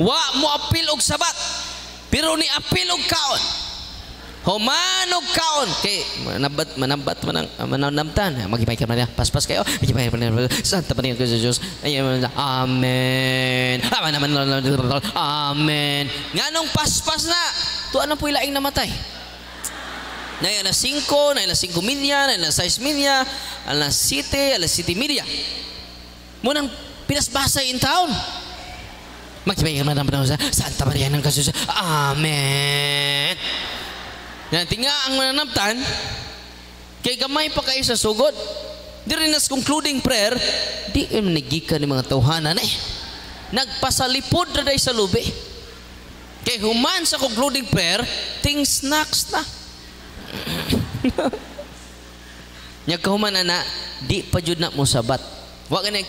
Wa mo apil og sabat. Pero ni apil og kaon. Human og kaon. Kay manabat mananamtan. Magipay ka man paspas kayo. Magipay ka man. Santa Maria ko sa Diyos. Amen. Amen. Nganong paspas na. Tuan na po ilaing namatay. Na alas 5, na alas 5 milya, na alas 6 milya, alas 7, alas 7 milya. Munang pinasbasay in town. Magsibayan naman sa Santa Maria ng Kasus. Amen. Yan, tinga ang mananamtan, kay gamay pa kayo sa sugod. Di rin nas concluding prayer, di nagigikan ni mga tawhanan nagpasalipod na day sa lubi. Kay human sa concluding prayer, things knocks na. Nyagkahuman na, di pa jud na mo sabat. Wag na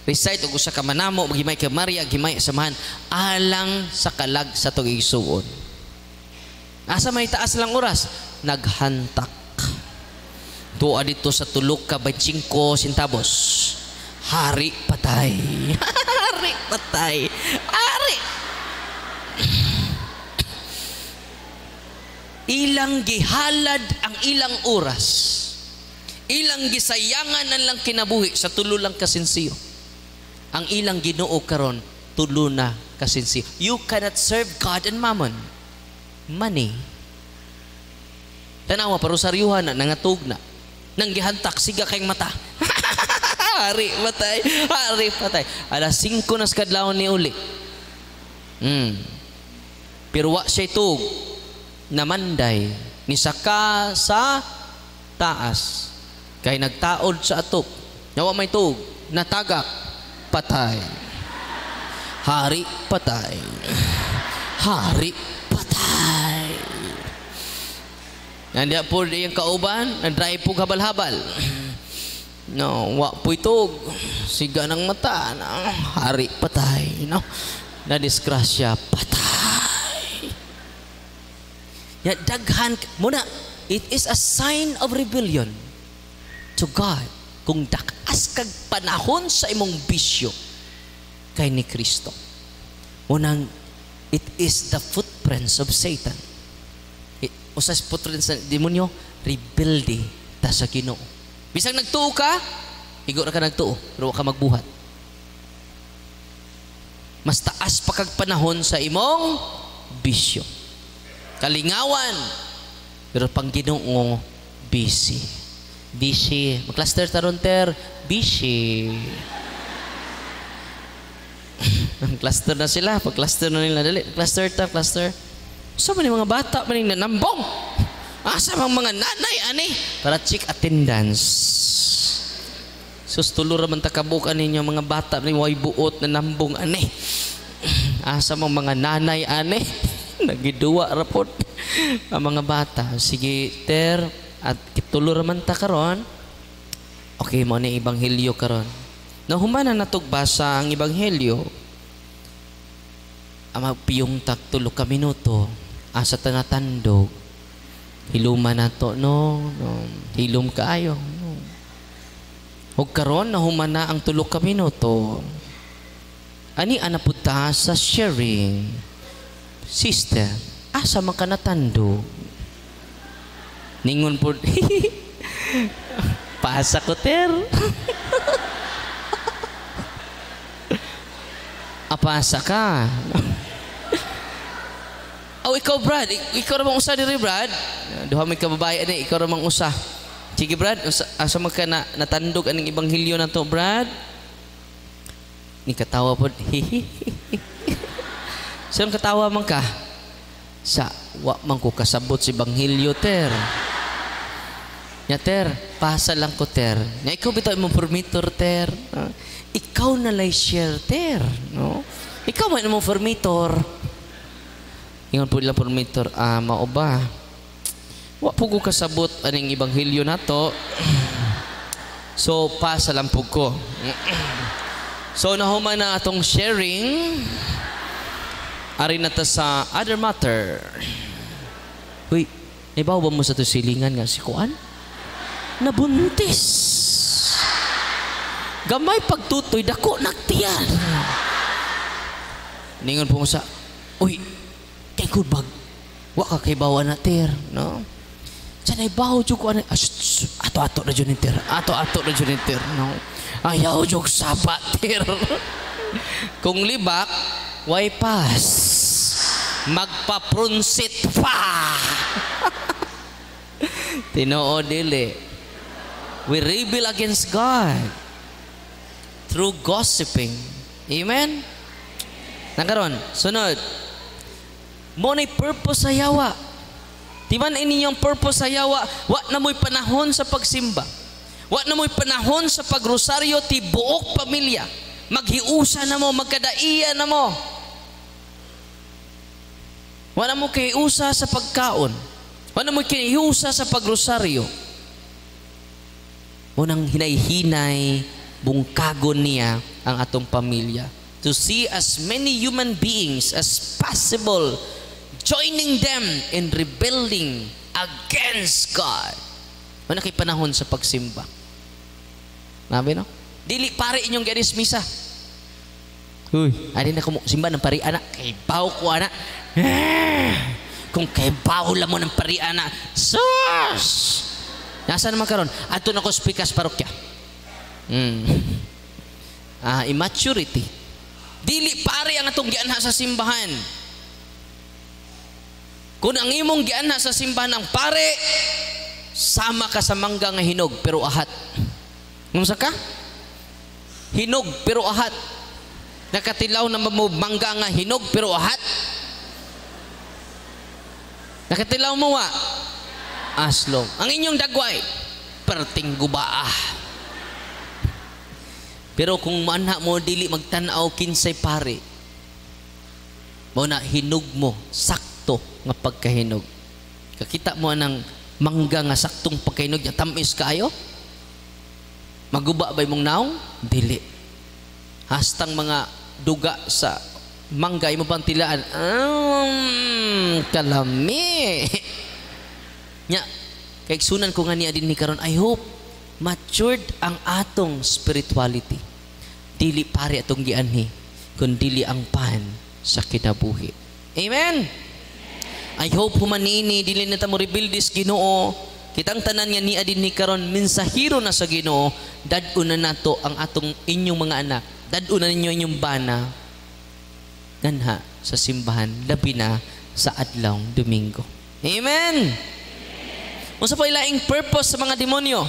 recite og usa ka manamo gimay kay Maria gimay samahan alang sa kalag sa tugig suon. Asa may taas lang oras naghantak. Tuwa dito sa tulok ka 25 centavos. Hari patay. Hari patay. Hari. Ilang gihalad ang ilang oras. Ilang gisayangan ang lang kinabuhi sa tulo lang kasinsiyo. Ang ilang Ginoo karon tulo na kasinsiyo. You cannot serve God and mammon. Money. Tanawa parusaryuhan na nangatug na. Nang gihantak siga kayong mata. Hari patay. Hari patay. Alas 5 na sa kadlawon ni uli. Pero wa siya tug namanday ni saka sa taas. Kay nagtaod sa atop. Nawa may tug natagak. Patay. Hari patay. Hari patay. Nandiya po yung kauban, na-drive po habal-habal. No, wa po itog. Siga ng mata. No, hari patay. No, na-disgrasya patay. Ya, daghan muna. It is a sign of rebellion to God. Kung dakas kag panahon sa imong bisyo kay ni Kristo. Unang, it is the footprints of Satan. Usas footprints ng demonyo, rebelde ta sa Ginoo. Bisag nagtuo ka, igo ra ka nagtuo, pero ka magbuhat. Mas taas pa kag panahon sa imong bisyo. Kalingawan, pero pang Ginoo busy. Busy. Mag-cluster taron ter. Busy. Cluster na sila. Pag-cluster na nila. Dali. Cluster ta. Cluster. Saan man yung mga bata man yung nanambong? Asa bang mga nanay, ani? Para check attendance. Sustulo raman takabukan ninyo mga bata ni way buot na nambong, ani? Asa bang mga nanay, ani? Nagiduwa rapod. Ang mga bata. Sige, ter. At kitulo raman ta karon. Okay, mo ni ebanghelyo karon. Nahuman na natugbasa ang ebanghelyo. Ang magpiyong tulo ka minuto. Asa ta natandog. Hiluman na to, no. Hilom kaayo. No. Huwag karon, nahuman na ang tulo ka minuto. Ani anapunta sa sharing. Sister, asa man ka natandog? Ningon po, pasa ko, ter. Apasa ka. Oh, ikaw, Brad. Ikaw namang usa diri, Brad. Duha may kababae ni, ikaw namang usa. Sige, Brad. Asa man ka natandog aning ebanghelyo na to, Brad? Ni katawa po. Saan katawa man ka? Sa wa man ko kasabot si ebanghelyo, ter. Nya ter, pasa lang ko ter. Nya ikaw bitaw imong permitor ter. Ikaw na lay share ter, no? Ikaw man imong permitor. Ingon po lang permitor, mao ba? Wa po ko kasabot aning ebanghelyo nato. So pasa lang po ko. So nahuman na atong sharing. Ari na ta sa other matter. Uy, ibaw ba mo sa to silingan nga si Kuan? Nabuntis. Gamay pagtutoy, dako nagtiyan. Ningon po mo sa, uy, Kay kubag, wa ka kay bawa na ter, no? Sanay baho jud ko ato-ato na jud ni ter. Ato-ato na jud ni ter, no? Ayaw jud sapa ter. Kung libak, way pass. Magpaprunsit pa. Tinoo dili. We rebel against God through gossiping. Amen? Nakaroon, sunod. Mo na'y purpose sa yawa. Timan inyong purpose sa yawa, wa na mo'y panahon sa pagsimba. Wa na mo'y panahon sa pagrosaryo, ti buok pamilya. Maghiusa na mo, magkadaiya na mo. Wa na mo kahiusa sa pagkaon. Wa na mo'y kahiusa sa pagrosaryo. Unang hinay-hinay, bungkagon niya ang atong pamilya. To see as many human beings as possible joining them in rebelling against God. Wala kay panahon sa pagsimba. Nabi no? Dili pare inyong garis misa. Uy, ari na ko simba ng pari anak. Kay baw ko anak. Kung kay baw lang mo ng pari anak. Sus! Nasa naman karon? Ato na ko spikas parokya. Immaturity. Dili pare ang atong gianha sa simbahan. Kung ang imong gianha sa simbahan ang pare, sama ka sa mangga nga hinog pero ahat. Ngumsa ka? Hinog pero ahat. Nakatilaw na mo mangga nga hinog pero ahat. Nakatilaw mo wa? Aslong. Ang inyong dagway, perting gubaah. Pero kung manha mo dili magtanaw kinsay pare, mo na hinog mo sakto nga pagkahinog. Kakita mo anang mangga nga saktong pagkahinog, tamis kaayo? Maguba ba imong naong? Dili. Hastang mga duga sa mangga imo bang tilaan? Kalami. Nya, kay sunan ko nga niya din ni karon, I hope matured ang atong spirituality. Dili pare atong gianhi, kundi ang pan sa kinabuhi. Amen. I hope humanini dili na ta mo rebuildis Ginoo. Kitang tanan nga niya din ni karon mensahero na sa Ginoo, dad-un na nato ang atong inyong mga anak. Dad-un na ninyo inyong bana ganha sa simbahan, labi na sa adlaw Domingo. Amen. Unsa pa ilaing purpose sa mga demonyo?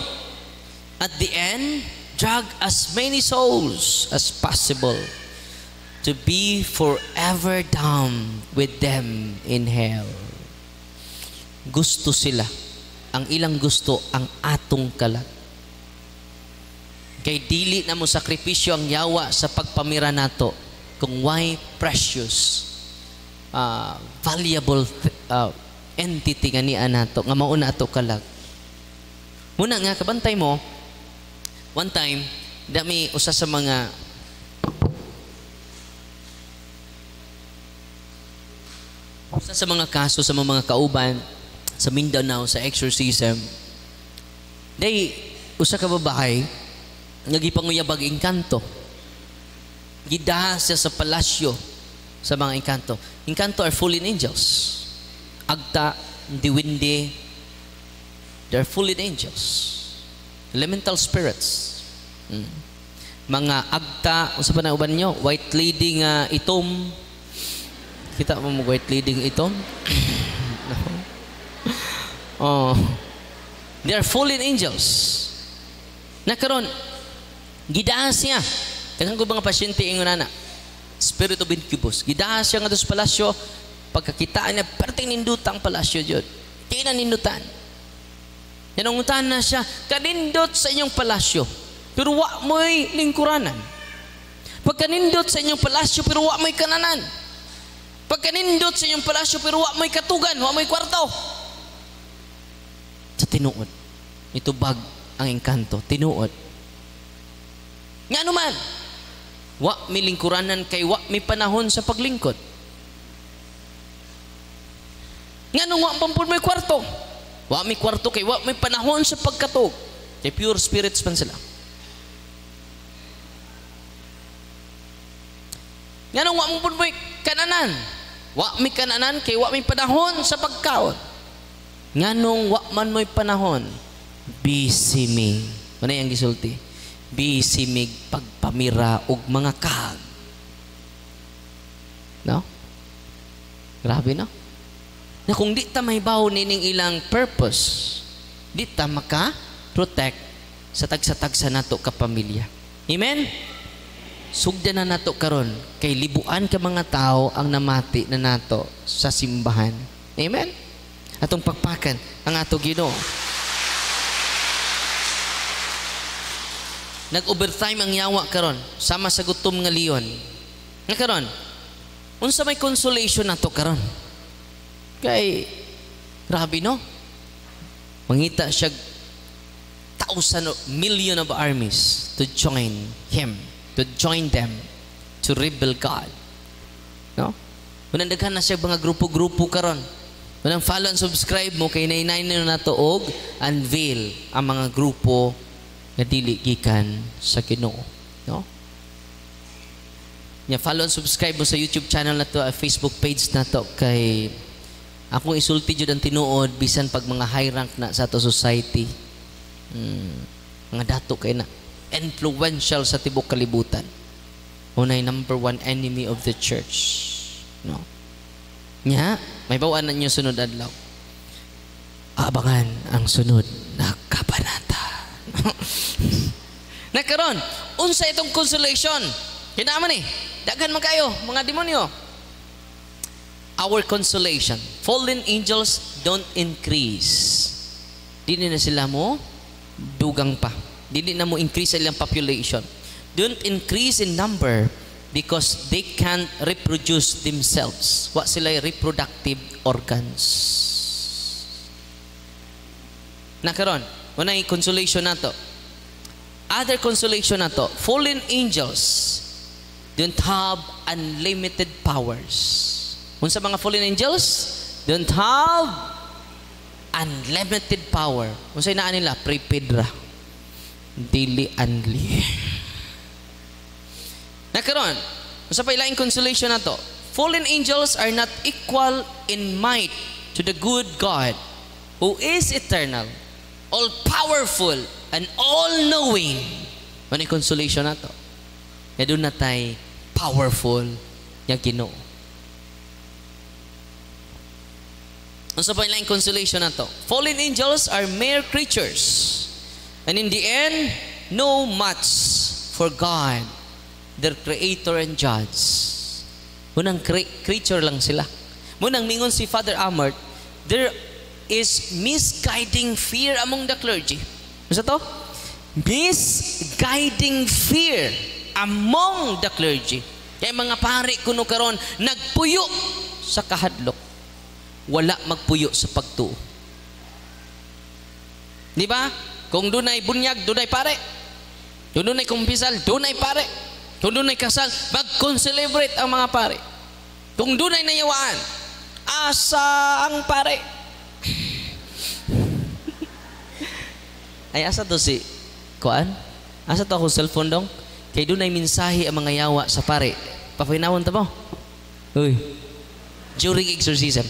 At the end, drag as many souls as possible to be forever damned with them in hell. Gusto sila. Ang ilang gusto ang atong kalat. Kay dili na mo sakripisyo ang yawa sa pagpamira nato kung why precious, valuable entity nga niya nato nga mauna ato kalag. Muna nga kabantay mo, one time dami usa sa mga kaso sa mga kauban sa Mindanao sa exorcism. Day usa ka babae nagipanguyabag engkanto. Gidaha siya sa palasyo sa mga engkanto. Engkanto are fallen angels. Agta, diwindi, they're fallen angels. Elemental spirits. Mga agta, unsa pa na uban nyo? White lady nga itom. Kita mo white lady nga itom? Oh. They are fallen angels. Nakaroon, gidahas siya. Tangan ko mga pasyente ingon na spirit of incubus. Gidahas siya nga sa palasyo. Pagkakitaan niya, perting nindutang palasyo dyan. Kinanindutan. Yanungutan na siya, kanindot sa inyong palasyo, pero wa mo'y lingkuranan. Pagkanindot sa inyong palasyo, pero wa mo'y kananan. Pagkanindot sa inyong palasyo, pero wa mo'y katugan, wa mo'y kwarto. Sa tinuod, itubag ang engkanto, tinuod. Nga naman, wa may lingkuranan kay wa may panahon sa paglingkod. Nga nung wa pampun may kwarto. Wa may kwarto kay wa may panahon sa pagkatog. Kay pure spirits man sila. Nga nung wa pampun may kananan. Wa mi kananan kay wa mi panahon sa pagkaon. Nganong wa man mo'y panahon, busy mi. Ano yung gisulti? Busy mi pagpamira og mga kahag. No? Grabe, no? Na kung di ta mahibaw nining ilang purpose, di ta maka-protect sa tagsa-tagsa nato ka pamilya. Amen? Sugdan na nato karon kay libuan ka mga tao ang namati na nato sa simbahan. Amen? Atong pagpakan ang ato Ginoo. Nag-overtime ang yawa karon sama sa gutom nga leon. Nga karon, unsa may consolation nato karon? Kay grabe, no? Mangita siya million of armies to join him, to join them to rebel God. No? Unang daghan na siya mga grupo-grupo karon. Unang follow and subscribe mo kay nainay na nato og unveil ang mga grupo nga dili gikan sa Ginoo. No? Nya follow and subscribe mo sa YouTube channel nato, Facebook page nato kay akong isulti jud ang tinuod bisan pag mga high rank na sa ato society. Mga dato kay na influential sa tibok kalibutan. Unay number 1 enemy of the church. No? Nya, may bawaan na niyo sunod adlaw. Abangan ang sunod na kabanata. Nakaron, unsa itong consolation? Kinaaman eh. Daghan man kayo, mga demonyo. Our consolation. Fallen angels don't increase. Dili na sila mo dugang pa. Dili na mo increase ilang population. Don't increase in number because they can't reproduce themselves. Wa sila reproductive organs. Nakaron, unay consolation nato. Other consolation nato, fallen angels don't have unlimited powers. Unsa mga fallen angels? Don't have unlimited power. Unsay naa nila? Prepaid ra. Dili unli. Nakaron, unsa pa ilaing consolation nato? Fallen angels are not equal in might to the good God who is eternal, all powerful and all knowing. Ano consolation nato? Ya doon na tay powerful yang Ginoo. Unsa pa ilaing consolation nato? Fallen angels are mere creatures, and in the end, no match for God, their creator and judge. Munang creature lang sila. Munang mingon si Father Amart, there is misguiding fear among the clergy. Unsa to? Misguiding fear among the clergy. Kaya mga pari kuno karon nagpuyo sa kahadlok. Wala magpuyo sa pagtuo. Di ba? Kung dunay bunyag, dunay pare. Kung dunay kumpisal, dunay pare. Kung dunay kasal, mag-celebrate ang mga pare. Kung dunay nayawaan, asa ang pare. Ay, asa to si Kuan? Asa to akong cellphone dong? Kay dunay mensahe ang mga yawa sa pare. Papahinawon ta mo? Uy. During exorcism.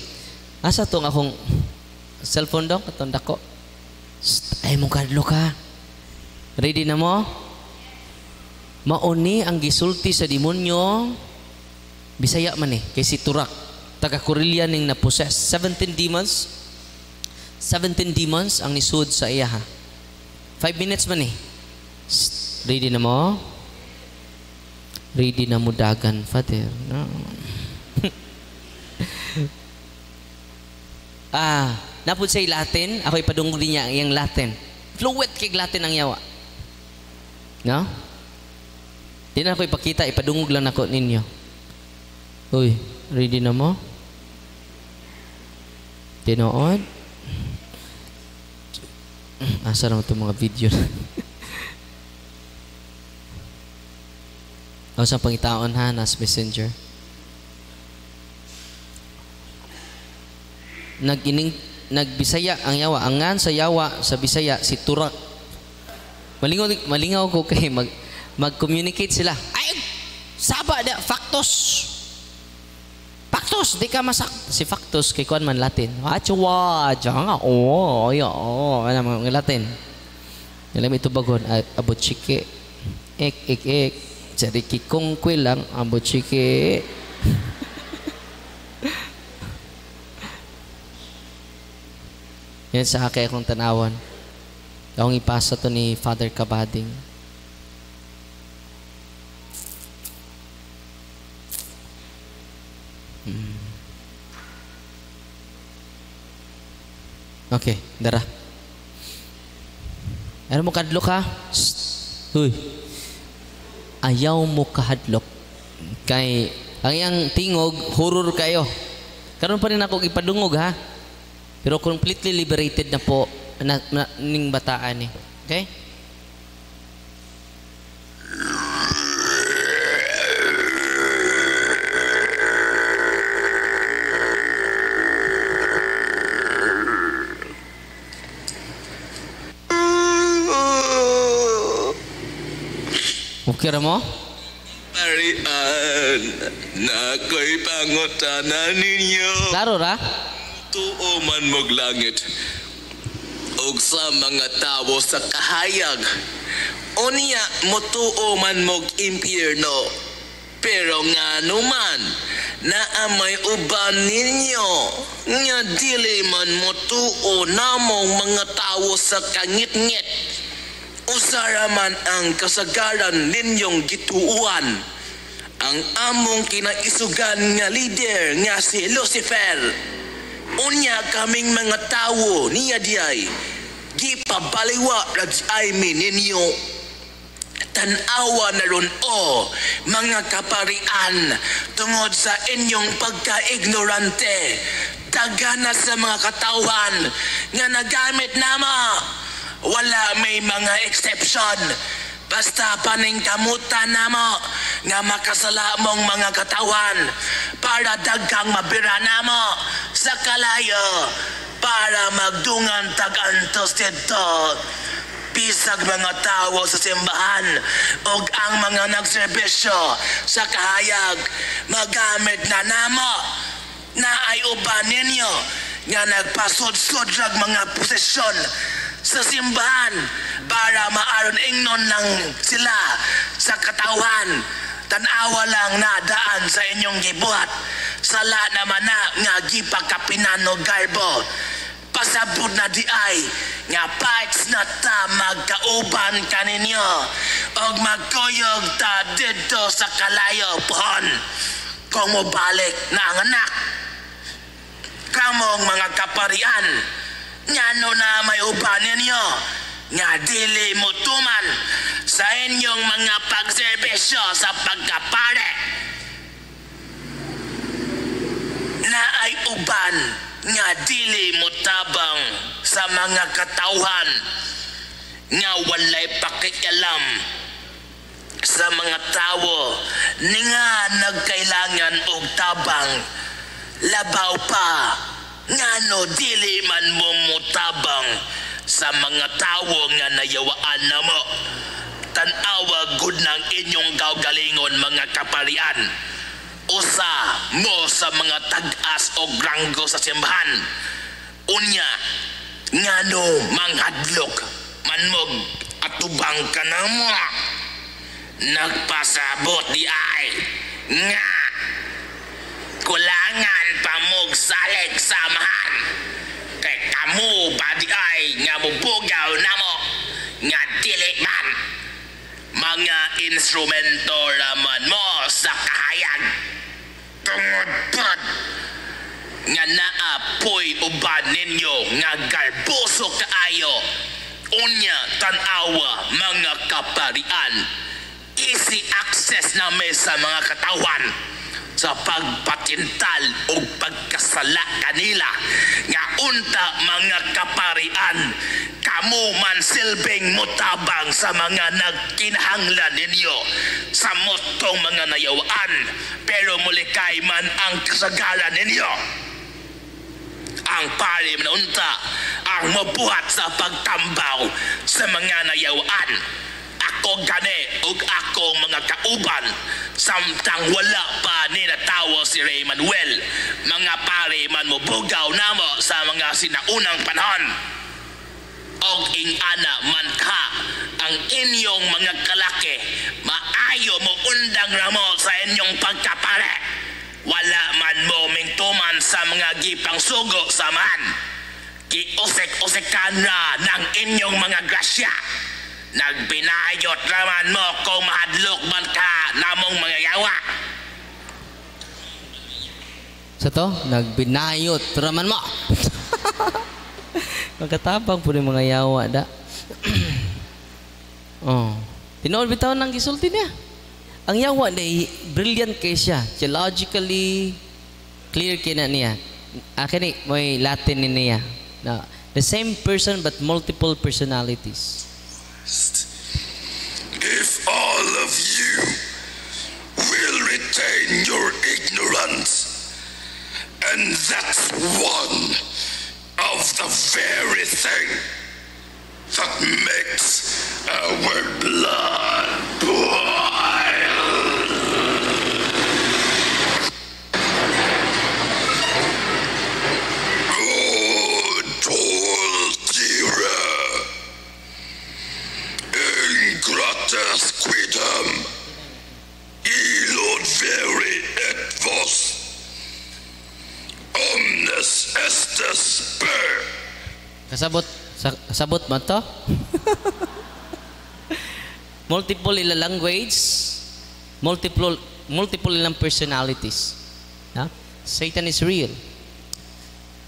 Asa to nga akong cellphone dong? Atong dako. Ay mong kadlo ka. Ready na mo? Mauni ang gisulti sa demonyo. Bisaya man eh. Kay si Turak. Taga-Korelia ning na-possess. 17 demons. 17 demons ang nisud sa iya ha. 5 minutes man eh. Ready na mo? Ready na mo dagan, Father. No. Napod say Latin, ako ipadungog niya ang Latin. Fluent kay Latin ang yawa. No? Di na ako ipakita, ipadungog lang ako ninyo. Uy, ready na mo? Tinood? Asa naman itong mga video na. O sa pangitaon ha, nas messenger. Nagbisaya ang yawa. Angan sa yawa sa Bisaya si Turak. Malingaw ko kay mag-communicate sila. Ay, saba da factos. Factus, di ka masak. Si factus, kay kuan man Latin. Achwa, nga, ano mga Latin. Alam ito bagon, abot chike. Ek. Jadi kikong kwilang, abot chike. Yan sa akin akong tanawan. Akong ipasa to ni Father Kabading. Okay, dara. Ano mo kadlok ha? Huy. Ayaw mo kahadlok. Kay ang iyang tingog, horror kayo. Karon pa rin ako ipadungog ha. Pero completely liberated na po ning bataan eh. Okay? Okay ra mo? Parian, nako'y pangutanan ninyo. Klaro ra? Tuo man mog langit ug sa mga tawo sa kahayag. Unya motuo man mog impyerno. Pero ngano man naamay uban ninyo nga dili man motuo namong mga tawo sa kangit-ngit. Usara man ang kasagaran ninyong gituuan. Ang among kinaisugan nga leader nga si Lucifer. Unya kaming mga tawo niya diay gipabaliwa rajay ninyo. Tanawa na ron mga kaparian tungod sa inyong pagka-ignorante. Dagana sa mga katawan nga nagamit nama. Wala may mga exception. Basta paningkamutan namo nga makasala mong mga katawan para daghang mabira namo sa kalayo para magdungan tagantos dito. Bisag mga tawo sa simbahan ug ang mga nagserbisyo sa kahayag magamit na namo na ay uban ninyo nga nagpasod-sodrag mga posisyon sa simbahan para maaron ingnon lang sila sa katawan. Tanawa lang nadaan sa inyong gibuhat. Sala naman na nga gipagkapinan og garbo. Pasabot na di ay nga parts na ta magkauban kaninyo og magkuyog ta dito sa kalayo pohon. Kung mobalik na ang anak kamong mga kaparian ngano na may uban ninyo nga dili mo tuman sa inyong mga pagserbisyo sa pagkapare na ay uban nga dili mo tabang sa mga katawhan nga walay pakialam sa mga tawo ni nga nagkailangan og tabang labaw pa ngano dili man mo mutabang sa mga tawo nga nayawaan namo. Tanawa gud ng inyong gawgalingon mga kaparian. Usa mo sa mga tag-as o granggo sa simbahan. Unya ngano manghadlok manmog atubang ka na mo. Nagpasabot di ay nga kulangan pamog salig samahan kay kamu badi ay nga mubugaw namo nga dili man mga instrumento raman mo sa kahayag tungod pod nga naapoy uban ninyo nga garboso kaayo. Unya tanawa mga kaparian easy access na may sa mga katawan sa pagpatintal o pagkasala kanila nga unta mga kaparian kamo man silbing mutabang sa mga nagkinahanglan ninyo sa motong mga nayawaan pero mulikay man ang kasagaran ninyo. Ang pari manunta ang mabuhat sa pagtambaw sa mga nayawaan. ako gani ug akong mga kauban samtang wala pa ni natawo si Rey Manuel. Mga pare man mo bugaw namo sa mga sinaunang panahon. Og ingana man ka ang inyong mga kalaki, maayo mo undang ramo sa inyong pagkapare. Wala man mo mingtuman sa mga gipang sugo sa man. Giusik-usikan na ng inyong mga grasya. Nagbinayot naman mo kung mahadlok man ka namong mga yawa. Sa to, nagbinayot raman mo. Magkatapang po ng mga yawa da. Oh. Tinood bitaw ng gisulti niya. Ang yawa na brilliant kay siya. Theologically clear kina niya. Akin may Latin ni niya. No, the same person but multiple personalities. If all of you will retain your ignorance, and that's one of the very thing that makes our blood boil. Ingratus quidam illud veri et vos omnes estes per. Kasabot mo to? Multiple ilang language, multiple ilang personalities. Ha? Satan is real.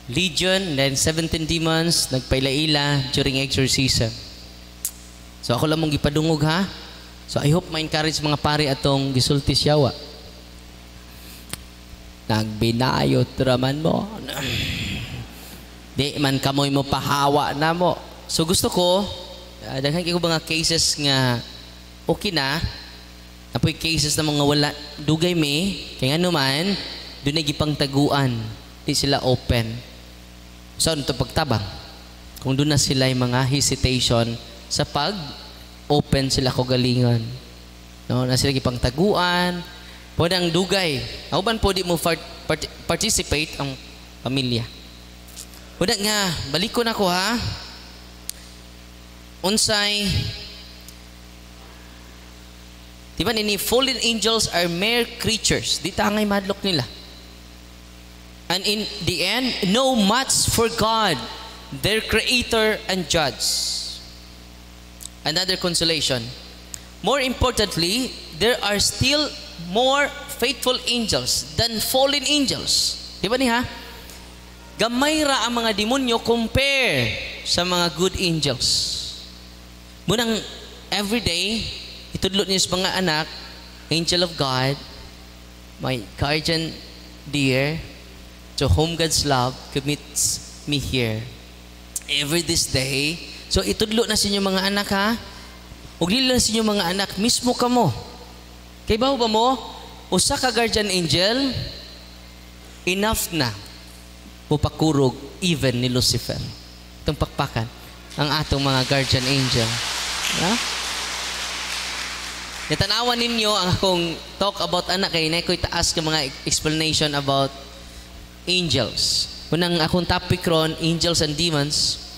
Legion, then 17 demons, nagpaila-ila during exorcism. So ako lang mong gipadungog ha. So I hope ma-encourage mga pare atong gisulti siyawa. Nagbinayot raman mo. Di man kamoy mo pahawa na mo. So gusto ko, daghan kayo mga cases nga okay na. Apoy cases na mga wala dugay me, kaya ano man, doon ay gipangtaguan. Di sila open. So ano ito pagtabang? Kung doon na sila yung mga hesitation sa pag-open sila kagalingan. No, na sila gipangtaguan, pwede ang dugay. Auban po di mo participate ang pamilya. Pwede nga, balikon ako ha. Unsay, diba nini, fallen angels are mere creatures. Di tangay madlok nila. And in the end, no match for God, their creator and judge. Another consolation. More importantly, there are still more faithful angels than fallen angels. Di ba niya? Gamay ra ang mga demonyo compare sa mga good angels. Munang everyday, itudlo niyo sa mga anak, angel of God, my guardian dear, to whom God's love commits me here. Every this day, so itudlo na sa inyo mga anak ha. Ug dili lang sa inyo mga anak, mismo kamo. Kay ba mo, usa ka guardian angel, enough na upakurog even ni Lucifer. Itong pakpakan ang atong mga guardian angel. Ha? Natanawan ninyo ang akong talk about anak kay na ko'y taas ka mga explanation about angels. Unang akong topic ron, angels and demons,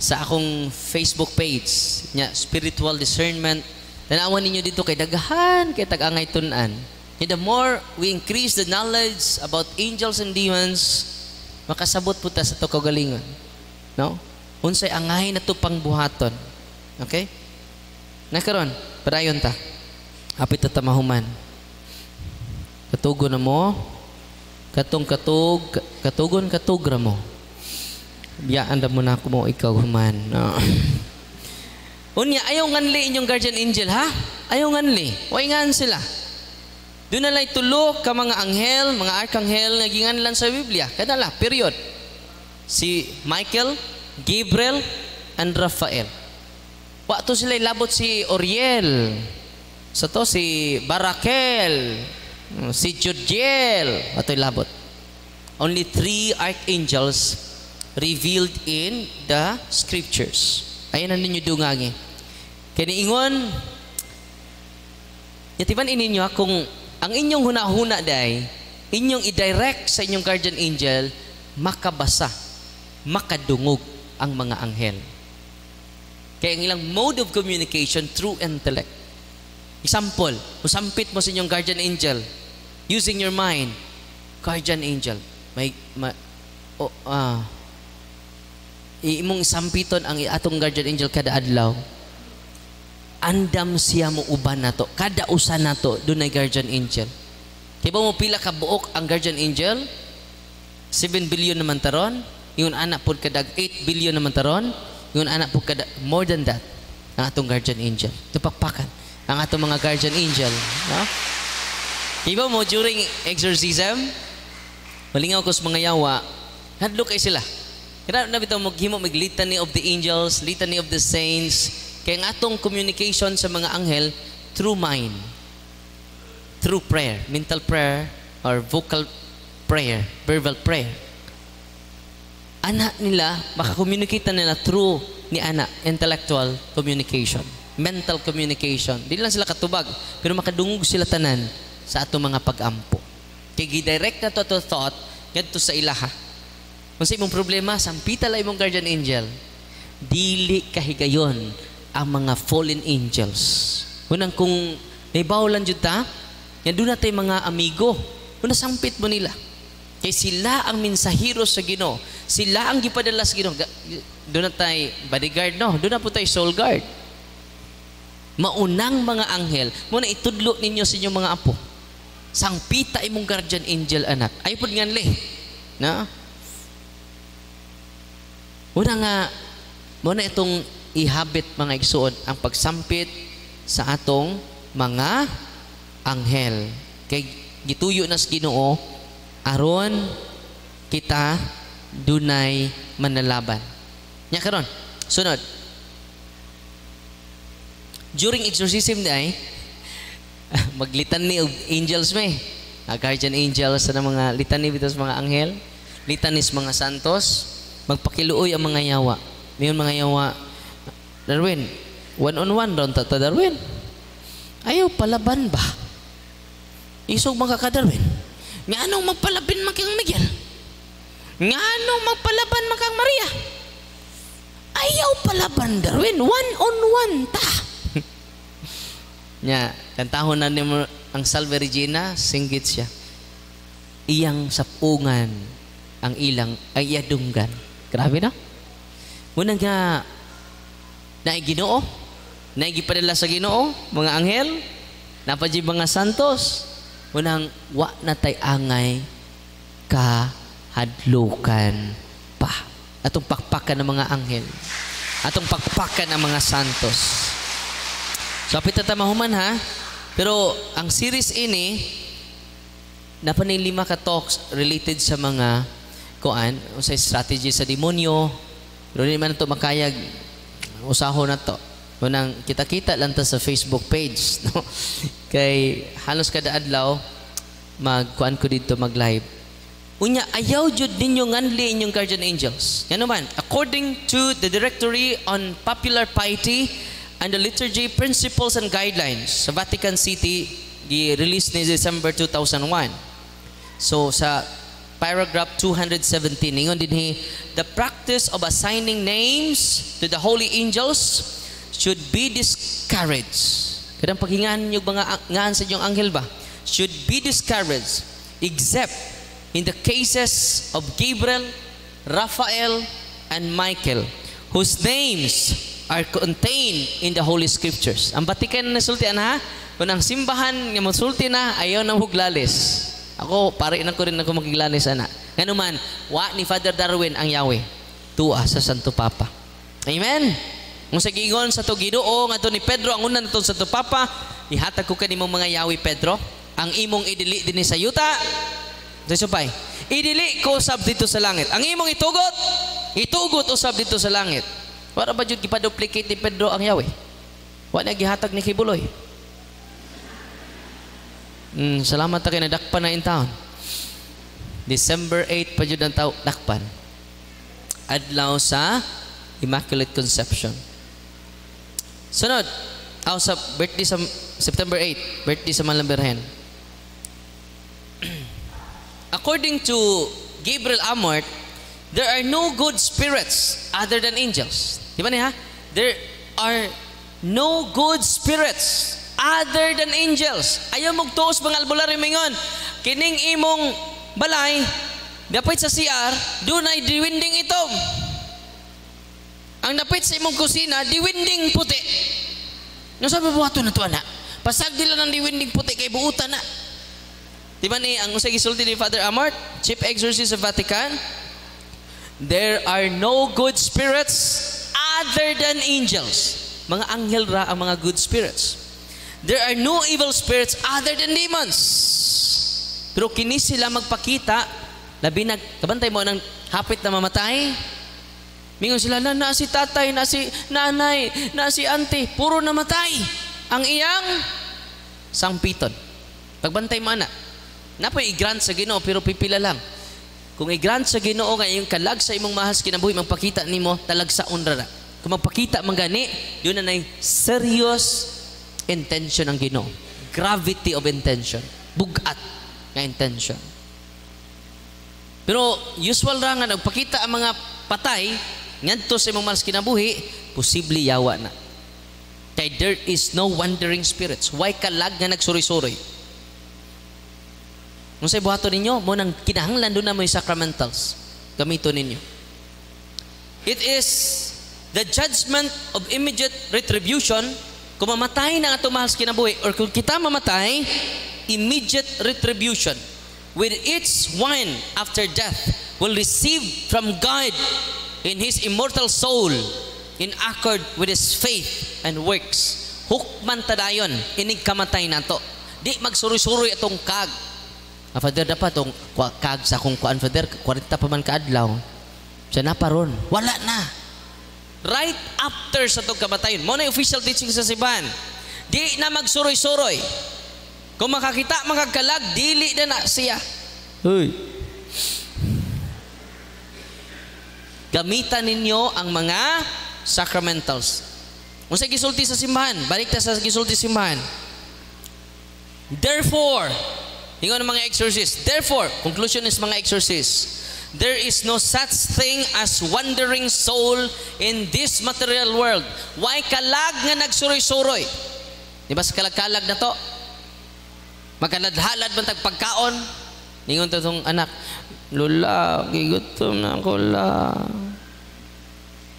sa akong Facebook page nya spiritual discernment. Tanawan ninyo dito kay dagahan kay tag-angay tun-an. The more we increase the knowledge about angels and demons, makasabot po ta sa to kagalingon. No? Unsay angay na to pangbuhaton. Okay? Nakaron, padayon ta. Hapit ta mahuman. Katugo na mo. Katugon katugra mo. Biyaan mo na ako mo ikaw human. No. Unya, ayaw nganli inyong guardian angel, ha? Ayaw nganli. Way ngan sila. Doon na lang tulo ka mga anghel, mga arkanghel nga ginganlan sa Biblia. Kadala, period. Si Michael, Gabriel, and Raphael. Wato sila labot si Oriel. Sa to si Barakel, si Jodiel. Wato labot. Only 3 archangels revealed in the scriptures. Ayan na ninyo dungangi. Kaniingon, Yatiban ininyo kung ang inyong hunahuna day, inyong i-direct sa inyong guardian angel, makabasa, makadungog ang mga anghel. Kaya ang ilang mode of communication through intellect. Example, musampit mo sa inyong guardian angel, using your mind, guardian angel, imong sampiton ang atong guardian angel kada adlaw. Andam siya mo uban nato, kada usa nato dunay guardian angel. Kaya ba mo pila ka buok ang guardian angel? 7 billion naman taron, yung anak po kada 8 billion naman taron, yung anak po kada more than that ang atong guardian angel. Tupakpakan ang atong mga guardian angel, no? Kaya ba mo during exorcism, malingaw ko sa mga yawa, hadlo kay sila. Kaya na bitaw maghimo mag litany of the angels, litany of the saints. Kaya ang atong communication sa mga anghel through mind, through prayer, mental prayer or vocal prayer, verbal prayer. Anak nila, makakommunicate nila through ni anak, intellectual communication, mental communication. Di lang sila katubag, pero makadungog sila tanan sa atong mga pag-ampo. Kaya gidirect na to thought, ngadto sa ilaha. Kung sa imong problema, sampita lang imong guardian angel, dili kahigayon ang mga fallen angels. Unang kung naibawalan dyan ta, yan doon natin mga amigo. Una sampit mo nila. Kaya sila ang mensahero sa Ginoo. Sila ang gipadala sa Ginoo. Doon na tayo bodyguard, no? Doon na po tayo soul guard. Maunang mga anghel, muna itudlo ninyo sa inyong mga apo. Sangpita imong guardian angel, anak. Ay po nga li. Na? Una nga, muna itong ihabit mga igsuon ang pagsampit sa atong mga anghel. Kay gituyo na sa Ginoo aron kita dunay manalaban. Nya karon, sunod. During exorcism day, maglitany of angels may. Guardian angels sa mga litany bitos mga anghel, litanis mga santos, magpakiluoy ang mga yawa. Mayon mga yawa, Darwin, one-on-one ron ta Darwin. Ayaw palaban ba? Isog mga ka-Darwin. Nga anong magpalabin makang Miguel? Nga anong magpalaban makang Maria? Ayaw palaban, Darwin. One-on-one ta. Nya, kantahon na ni mo ang Salve Regina, singgit siya. Iyang sapungan ang ilang ay yadunggan. Grabe na. Muna nga Ginoo, gipadala sa Ginoo, mga anghel, napadji mga santos, unang wa na tay angay kahadlukan pa. Atong pakpakan ng mga anghel, atong pakpakan ng mga santos. So apit ta mahuman ha, pero ang series ini napanay 5 ka talks related sa mga kuan, sa strategy sa demonyo, pero di man ito makayag usaho na to. Unang kita-kita lang ta sa Facebook page, no? Kay halos kada adlaw magkuan ko dito mag-live. Unya ayaw jud ninyo nganli inyong guardian angels. Ngano man, according to the Directory on Popular Piety and the Liturgy Principles and Guidelines sa Vatican City, gi-release ni December 2001. So sa paragraph 217, ingon dinhi, the practice of assigning names to the holy angels should be discouraged. Kadang paghingan niyo mga ngaan sa inyong anghel ba? Should be discouraged except in the cases of Gabriel, Raphael, and Michael, whose names are contained in the Holy Scriptures. Ang Vatican na sultian ha, kung ang simbahan nga masulti na, ayaw na huglalis. Ako, pare na ko rin ako magiglanis ana. Ngano man, wa ni Father Darwin ang Yahweh. Tuwa sa Santo Papa. Amen? Kung sa giingon sa to Ginoo nga to ni Pedro, ang unan to Santo Papa, ihatag ko kanimo mga Yahweh Pedro, ang imong idili dinhi sa yuta. Desupay, idili ko usab dito sa langit. Ang imong itugot usab dito sa langit. Wala ba jud gipa-duplicate ni Pedro ang Yahweh? Wa na gihatag ni Kibuloy. Salamat ta kay nadakpan na in town. December 8 pa jud ang dakpan. Adlaw sa Immaculate Conception. Sunod, sa birthday sa September 8, birthday sa Malang Birhen. According to Gabriel Amort, there are no good spirits other than angels. Di ba niya? There are no good spirits other than angels. Ayaw magtuos mga albularyo mingon. Kining imong balay, dapit sa CR, doon ay diwinding itom. Ang dapit sa imong kusina, diwinding puti. Nung sabi buhato na to, anak. Pasag nila ng diwinding puti kay buutan na. Di ba ni, ang usay gisulti ni Father Amart, Chief Exorcist of Vatican, there are no good spirits other than angels. Mga anghel ra ang mga good spirits. There are no evil spirits other than demons. Pero kini sila magpakita, labi na, kabantay mo ng hapit na mamatay. Mingon sila, na si tatay, na si nanay, na si auntie, puro namatay. Ang iyang sangpiton. Pagbantay mo anak, napoy i-grant sa Ginoo pero pipila lang. Kung i-grant sa Ginoo nga yung kalag sa imong mahal sa kinabuhi, magpakita nimo talag sa unrara. Kung magpakita man gani, yun na serious intention ang Ginoo. Gravity of intention. Bugat nga intention. Pero usual ra nga nagpakita ang mga patay ngadto sa imong mahal sa kinabuhi, posible yawa na. Kay there is no wandering spirits. Why kalag nga nagsuri-suri? Kung sa'y buhato ninyo, mo nang kinahanglan doon na mo yung sacramentals. Gamito ninyo. It is the judgment of immediate retribution. Kung mamatay na ato mahal sa kinabuhi, or kung kita mamatay, immediate retribution with its wine after death will receive from God in His immortal soul in accord with His faith and works. Hukman tadayon, inig kamatay na to. Di magsuri-suri itong kag. Father, dapat itong kag sa akong kuan, Father, 40 pa man kaadlaw. Siya na paron. Wala na. Right after sa itong kamatayon. Mo na official teaching sa Siban. Di na magsuroy-suroy. Kung makakita, makagkalag, dili na siya. Uy. Gamitan ninyo ang mga sacramentals. Kung sa gisulti sa simbahan, balik ta sa gisulti sa simbahan. Therefore, hingon ng mga exorcists. Therefore, conclusion is mga exorcists, there is no such thing as wandering soul in this material world. Why kalag nga nagsuroy-suroy? Di ba sa kalag-kalag na to? Magkaladhalad man tagpagkaon. Ningon to itong anak, Lula, gigutom na ako la.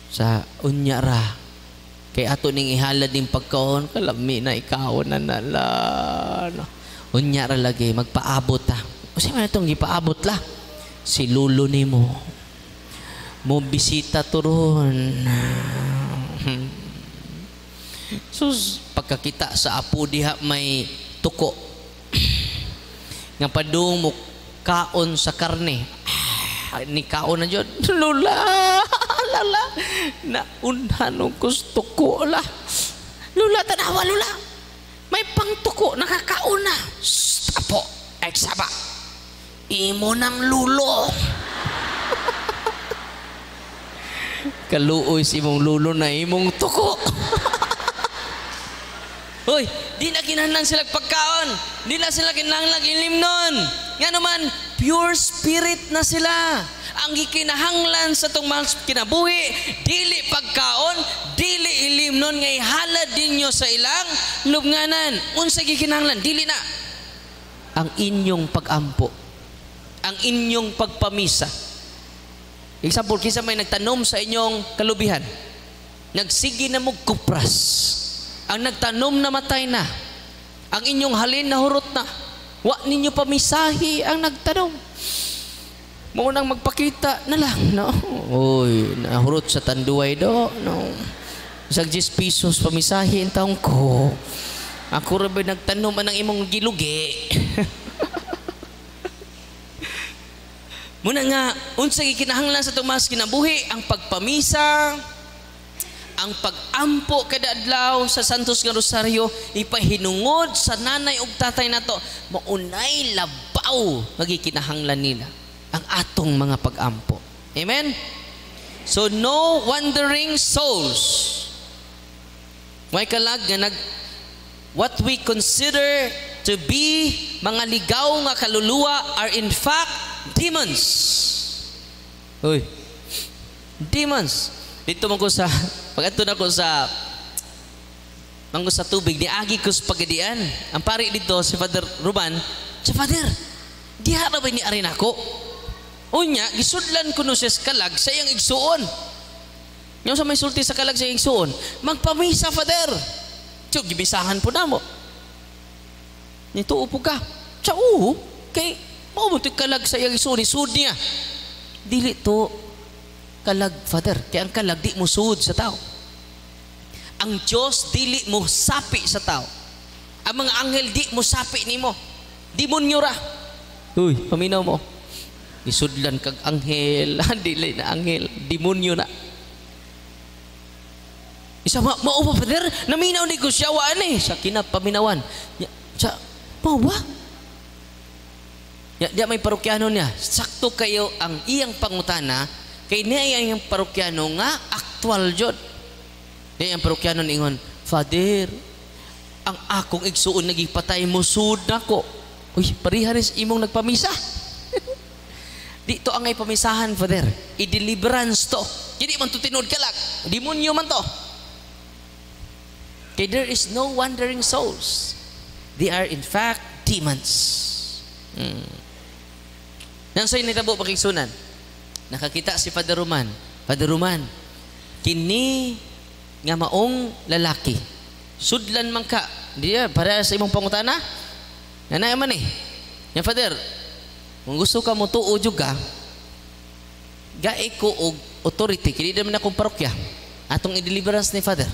Sa unya ra. Kay ato ning ihalad ning pagkaon, kalami na ikaw na nala. No. Unya ra lagi, magpaabot ta. O siya man itong gipaabot la. Si lulo ni mo. Mo bisita turon. Sus, pagkakita sa apo diha may tuko. Nga padung mo kaon sa karne. Ni kaon na dyan. Lula! Lala! Naunhan ang gusto ko la. Lula, tanawa, Lula. May pangtuko, nakakaon na. Apo, eksaba. Imo ng lulo. Kaluoy si imong lulo na imong tuko. Hoy, di na kinahanglan sila pagkaon. Di na sila kinahanglan ilimnon. Nga naman, pure spirit na sila. Ang gikinahanglan sa itong mahal kinabuhi, dili pagkaon, dili ilimnon, ngay halad ninyo sa ilang lubnganan. Unsa gikinahanglan, dili na. Ang inyong pag-ampo. Ang inyong pagpamisa. Example, kisa may nagtanom sa inyong kalubihan. Nagsigi na mo kupras. Ang nagtanom na matay na. Ang inyong halin na hurot na. Wa ninyo pamisahi ang nagtanom. Maunang magpakita na lang, no? Uy, nahurot sa tanduay do, no? Isang 10 pesos pamisahi ang taong ko. Ako rin ba nagtanom ang imong gilugi? Muna nga, unsa gikinahanglan sa tumas kinabuhi, ang pagpamisa, ang pag-ampo kada adlaw sa Santos nga Rosaryo, ipahinungod sa nanay ug tatay nato, maunay labaw magikinahanglan nila ang atong mga pag-ampo. Amen? So no wandering souls. May kalag nga what we consider to be mga ligaw nga kaluluwa are in fact demons. Uy, demons. Dito man ko sa, pag-ato na ko sa tubig, niagi ko sa pagadian. Ang pari dito, si Father Ruban, si Father, diha na ba ni arin ako? Unya, gisudlan ko no siya sa kalag sa iyang igsuon. Yung sa may sulti sa kalag sa iyang igsuon, magpamisa, Father. So, gibisahan po na mo. Nito upo ka. Sa kay, maumutik kalag sa iyang igsuon, isud niya. Dili to kalag, Father. Kaya ang kalag, di mo suod sa tao. Ang Diyos, dili mo sapi sa tao. Ang mga anghel, di mo sapi ni mo. Demonyo ra. Uy, paminaw mo. Isudlan kag anghel, dili na anghel, demonyo na. Isa maupa, Father, naminaw ni ko siya, waan sa kinapaminawan. Siya, mau ba? Diya may parokyano niya, sakto kayo ang iyang pangutana, kay niya iyang parokyano nga, actual jod. Diya ang parokyano ningon, Father, ang akong igsuon nagipatay mo, sud na ko. Uy, pariharis imong nagpamisa. Dito ang ay pamisahan, Father. I-deliverance to. Hindi man to tinod kalak. Demonyo man to. Okay, there is no wandering souls. They are in fact demons. Nang sa'yo nitabo pakingsunan, nakakita si Father Roman. Father Roman, kini nga maong lalaki. Sudlan man ka. Diya, para sa imong pangutana, nanay man Yan, Father, kung gusto ka mo tuo juga, gae ko og authority, kini naman akong parokya, atong i-deliverance ni Father.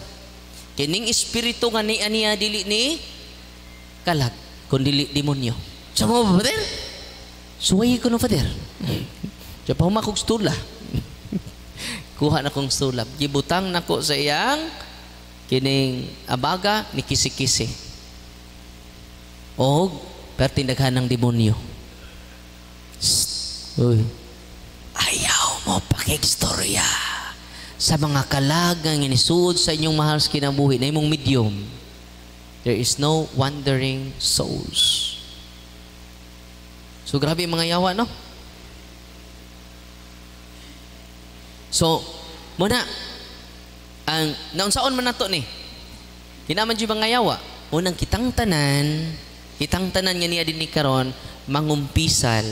Kining espiritu nga ni aniya dili ni kalag, kung dili demonyo. Sa mo ba, Father? Suway ko no, Father. Diya pa humakog stula. Kuha na kong stula. Gibutang na ko sa iyang kining abaga ni kisi-kisi. O pertindaghan ng demonyo. Uy, ayaw mo pakikstorya sa mga kalagang inisud sa inyong mahal sa kinabuhi na imong medium. There is no wandering souls. So grabe mga yawa, no? So muna ang naunsaon man nato ni kinaman jud mga yawa, unang kitang tanan nga niya din ni karon mangumpisal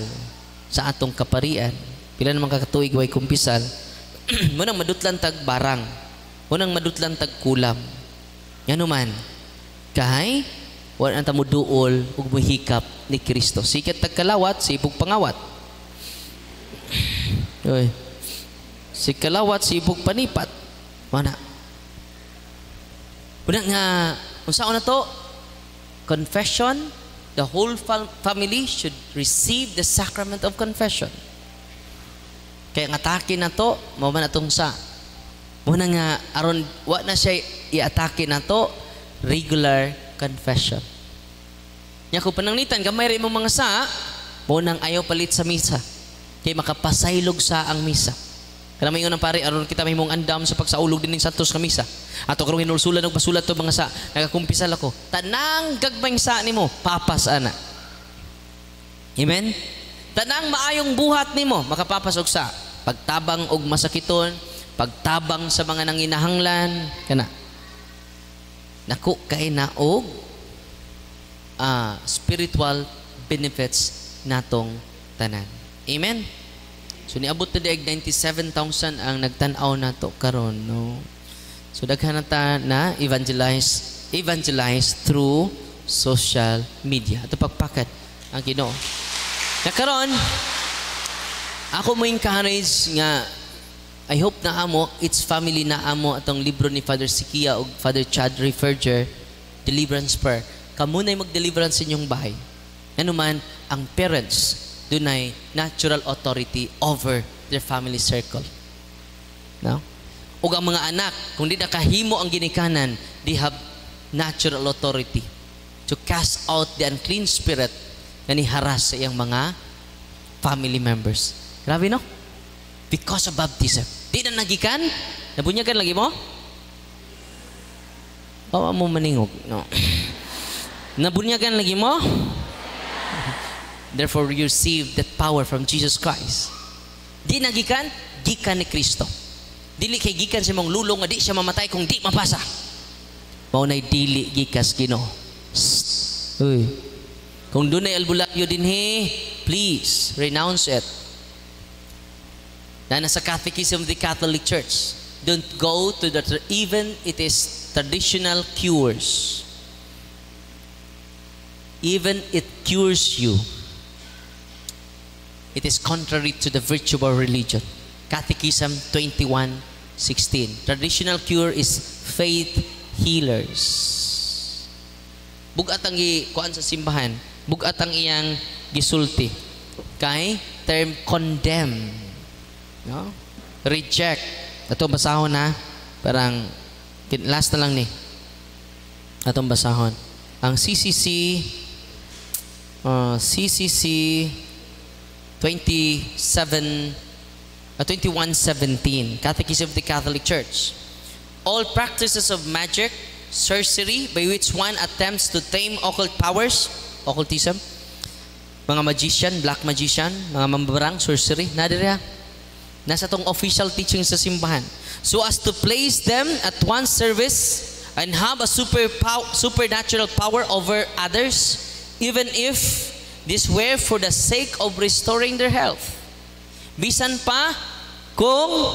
sa atong kaparian. Pila naman kakatuig way kumpisal. Munang madutlan tag barang, munang madutlan tag kulam. Yan man, kay wala nang tamuduol ug muhikap ni Kristo. Sikat tag kalawat, sibog pangawat. Oy. Si kalawat, sibog panipat. Mana? Una nga, unsaon na to? Confession. The whole family should receive the sacrament of confession. Kaya nga atake na to, mao man atong sa. Muna nga aron wa na siya i-atake na to, regular confession. Nya ko pananglitan gamay ra imong mga sa, mo nang ayaw palit sa misa. Kay makapasaylog sa ang misa. Kana may unang pare aron kita mahimong andam sa pagsaulog dining santos nga misa. Ato karon hinulsulan og pasulat to mga sa, nagakumpisal ako. Tanang gagmayng sa nimo, papas ana. Amen. Tanang maayong buhat nimo, makapapas og sa. Pagtabang og masakiton, pagtabang sa mga nanginahanglan, kana. Naku kay na og spiritual benefits natong tanan. Amen. So niabot na diag 97,000 ang nagtan-aw nato karon, no. So daghan na evangelize through social media. Ato pagpakat ang Ginoo. Na karon ako mo encourage nga I hope na amo its family na amo atong libro ni Father Sikia ug Father Chad Referger, Deliverance Prayer. Kamo na mag-deliverance sa inyong bahay. Ano man ang parents dunay natural authority over their family circle. No? Ug ang mga anak, kung di nakahimo ang ginikanan, they have natural authority to cast out the unclean spirit na niharas sa iyang mga family members. Grabe, no? Because of baptism. Di na nagikan? Nabunyagan lagi mo? Oo mo maningog. No. Nabunyagan lagi mo? Therefore, you receive that power from Jesus Christ. Di nagikan, gikan ni Kristo. Dili kay gikan sa mong lulong nga di siya mamatay kung di mapasa. Maunay dili gikas Ginoo. Uy. Kung dunay albularyo dinhi, please renounce it. Na nasa Catechism of the Catholic Church, don't go to the even it is traditional cures. Even it cures you. It is contrary to the virtue of religion. Catechism 21:16. Traditional cure is faith healers. Bugat ang kuan sa simbahan, bugat ang iyang gisulti kay term condemn, no? Reject. Atong basahon na, parang last na lang ni. Atong basahon. Ang CCC 21:17, Catechism of the Catholic Church. All practices of magic, sorcery, by which one attempts to tame occult powers, occultism, mga magician, black magician, mga mambarang, sorcery, nadira. Nasa tong official teaching sa simbahan. So as to place them at one's service and have a supernatural power over others, even if this were for the sake of restoring their health. Bisan pa kung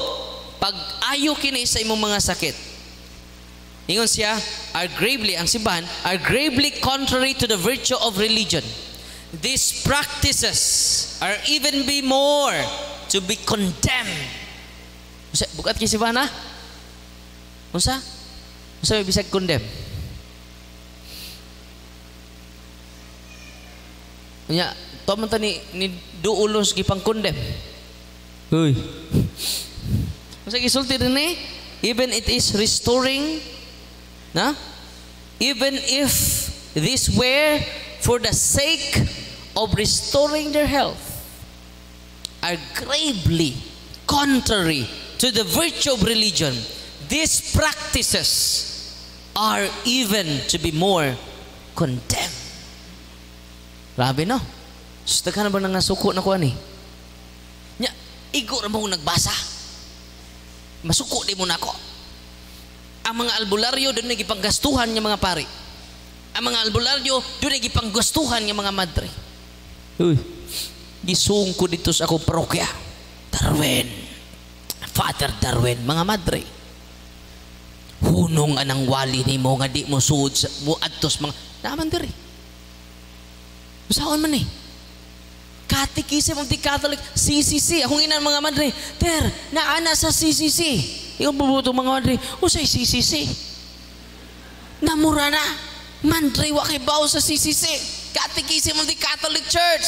pag-ayo kini sa imong mga sakit. Ingon siya, ang simbahan, are gravely contrary to the virtue of religion. These practices are even be more to be condemned. Bukat kay simbahan ha? Unsa may bisag condemn? Nya, to man ta ni duulos gipang condemn. Uy. Unsa gisulti din ni? Even it is restoring, na? Even if this were for the sake of restoring their health, are gravely contrary to the virtue of religion. These practices are even to be more condemned. Grabe no? Susta ka na ba nang nasuko na ko ani? Nya, igo na mo nagbasa. Masuko di mo na ako. Ang mga albularyo doon nagipanggastuhan ng mga pari. Ang mga albularyo doon nagipanggastuhan ng mga madre. Uy, gisung ko dito sa akong parokya. Darwin, Father Darwin, mga madre. Hunong anang wali ni mo nga di mo suod mo adtos mga naman diri. Usaon man eh. Catechism of the Catholic, CCC. Akong inan mga madre, ter, naana sa CCC. Ikaw bubuto mga madre, usay CCC. Namura na. Madre, wakibaw sa CCC. Catechism of the Catholic Church.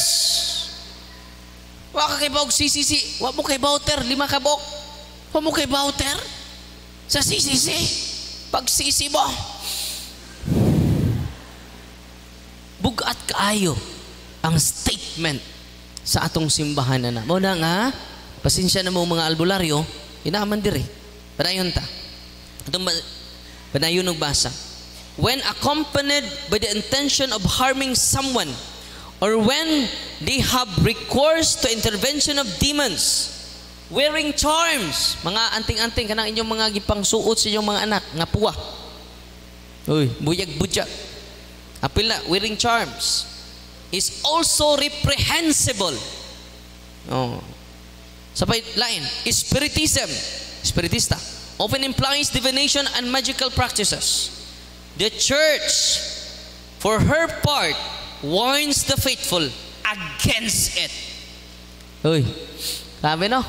Wakakibaw CCC. Wa mo kay Bauter, 5 kabok. Wa mo kay Bauter sa CCC. Pag CC mo. Bugat kaayo ang statement sa atong simbahan na. Mo na nga, pasensya na mo mga albularyo, inaman diri. Padayon ta. Atong padayon og basa. When accompanied by the intention of harming someone, or when they have recourse to intervention of demons, wearing charms, mga anting-anting kanang inyong mga gipangsuot sa inyong mga anak nga puwa. Uy, buyag-bujag. Apila, wearing charms is also reprehensible. Oh. Sabay lain, spiritista often implies divination and magical practices. The church, for her part, warns the faithful against it. Uy, sabi no?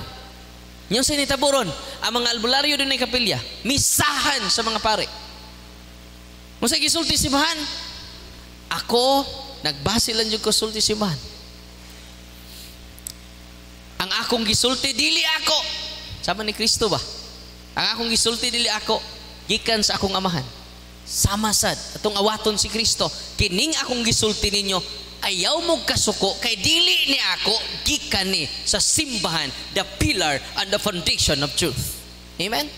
Yung sinitaburon, ang mga albularyo din ay kapilya, misahan sa mga pare. Kung sa gisulti simbahan, ako, nagbase lang yung kasulti simbahan. Ang akong gisulti, dili ako. Sama ni Kristo ba? Ang akong gisulti, dili ako. Gikan sa akong amahan. Sama sad. Atong awaton si Kristo. Kining akong gisulti ninyo, ayaw mo kasuko, kay dili ni ako, gikan ni sa simbahan, the pillar and the foundation of truth. Amen?